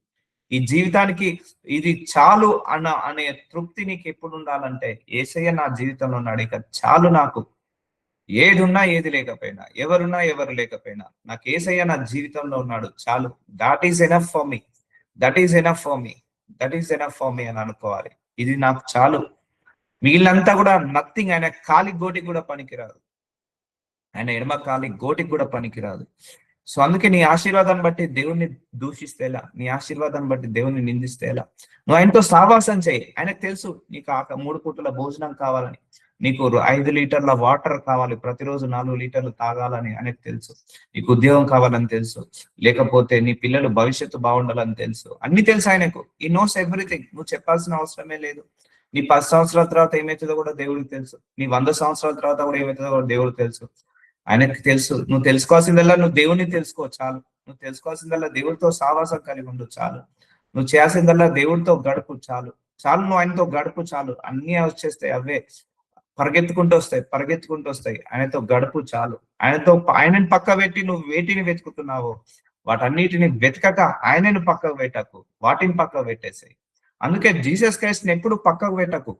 ఈ జీవితానికి ఇది చాలు అనే తృప్తి నీకు ఎప్పుడు ఉండాలంటే, యేసయ్య నా జీవితంలో ఉన్నాడు, ఇక చాలు నాకు. ఏది ఉన్నా ఏది లేకపోయినా, ఎవరున్నా ఎవరు లేకపోయినా, నాకు యేసయ్య నా జీవితంలో ఉన్నాడు, చాలు. That is enough for me, that is enough for me, that is enough for me అని అనుకోవాలి. ఇది నాకు చాలు. మిగిలినంతా కూడా నథింగ్. ఆయన కాలి గోటికి కూడా పనికిరాదు, ఆయన ఎడమ కాలి గోటికి కూడా పనికిరాదు. సో అందుకే నీ ఆశీర్వాదాన్ని బట్టి దేవుణ్ణి దూషిస్తేలా, నీ ఆశీర్వాదాన్ని బట్టి దేవుణ్ణి నిందిస్తేలా. నువ్వు ఆయనతో సావాసం చేయి. ఆయనకు తెలుసు నీకు 3 పూటల భోజనం కావాలని, నీకు 5 లీటర్ల వాటర్ కావాలి, ప్రతిరోజు 4 లీటర్లు తాగాలని ఆయనకు తెలుసు. నీకు ఉద్యోగం కావాలని తెలుసు, లేకపోతే నీ పిల్లలు భవిష్యత్తు బాగుండాలని తెలుసు. అన్ని తెలుసు ఆయనకు. ఈ నోస్ ఎవ్రీథింగ్. నువ్వు చెప్పాల్సిన అవసరమే లేదు. నీ 10 సంవత్సరాల తర్వాత ఏమవుతుందో కూడా దేవుడికి తెలుసు. నీ 100 సంవత్సరాల తర్వాత కూడా ఏమవుతుందో కూడా దేవుడికి తెలుసు. ఆయనకు తెలుసు. నువ్వు తెలుసుకోవాల్సిందల్లా నువ్వు దేవుని తెలుసుకో చాలు. నువ్వు తెలుసుకోవాల్సిందల్లా దేవుడితో సావాసం కలిగి ఉండు చాలు. నువ్వు చేయాల్సిందల్లా దేవుడితో గడుపు చాలు. నువ్వు ఆయనతో గడుపు చాలు. అన్ని వచ్చేస్తాయి, అవే పరిగెత్తుకుంటూ వస్తాయి. ఆయనతో గడుపు చాలు. ఆయనని పక్క పెట్టి నువ్వు వేటిని వెతుకుతున్నావో వాటన్నిటిని వెతకక ఆయనను పక్కకు పెట్టకు, వాటిని పక్కకు పెట్టేసాయి. అందుకే జీసస్ క్రైస్ట్ ని ఎప్పుడు పక్కకు పెట్టకు.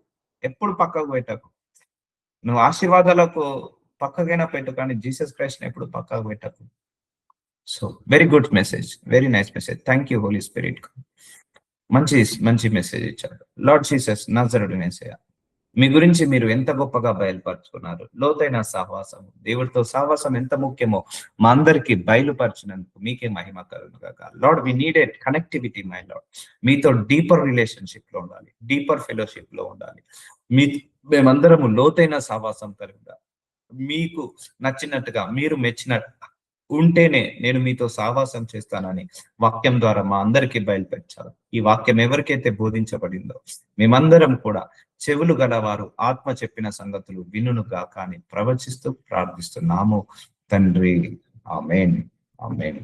నువ్వు ఆశీర్వాదాలకు పక్కకైనా పెట్టు, కానీ జీసస్ క్రైస్ట్ ని ఎప్పుడు పక్కకు పెట్టకు. So very good message, very nice message. Thank you Holy Spirit. మంచి మెసేజ్ ఇచ్చారు. లార్డ్ జీసస్ నజరేయుడైన యేసయ్య, మీ గురించి మీరు ఎంత గొప్పగా బయలుపరుచుకున్నారు. లోతైన సహవాసం, దేవుడితో సహవాసం ఎంత ముఖ్యమో మా అందరికి బయలుపరిచినందుకు మీకే మహిమ కలుగునుగాక. Lord we needed connectivity my Lord. మీతో డీపర్ రిలేషన్షిప్ లో ఉండాలి, డీపర్ ఫెలోషిప్ లో ఉండాలి. మేమందరము లోతైన సహవాసం కలుగుదా. మీకు నచ్చినట్టుగా, మీరు మెచ్చినట్టు ఉంటేనే నేను మీతో సావాసం చేస్తానని వాక్యం ద్వారా మా అందరికీ బయలుపరిచారు. ఈ వాక్యం ఎవరికైతే బోధించబడిందో మేమందరం కూడా చెవులు గలవారు ఆత్మ చెప్పిన సంగతులు వినును గాక అని ప్రవచిస్తూ ప్రార్థిస్తున్నాము తండ్రి. ఆమేన్. ఆమేన్.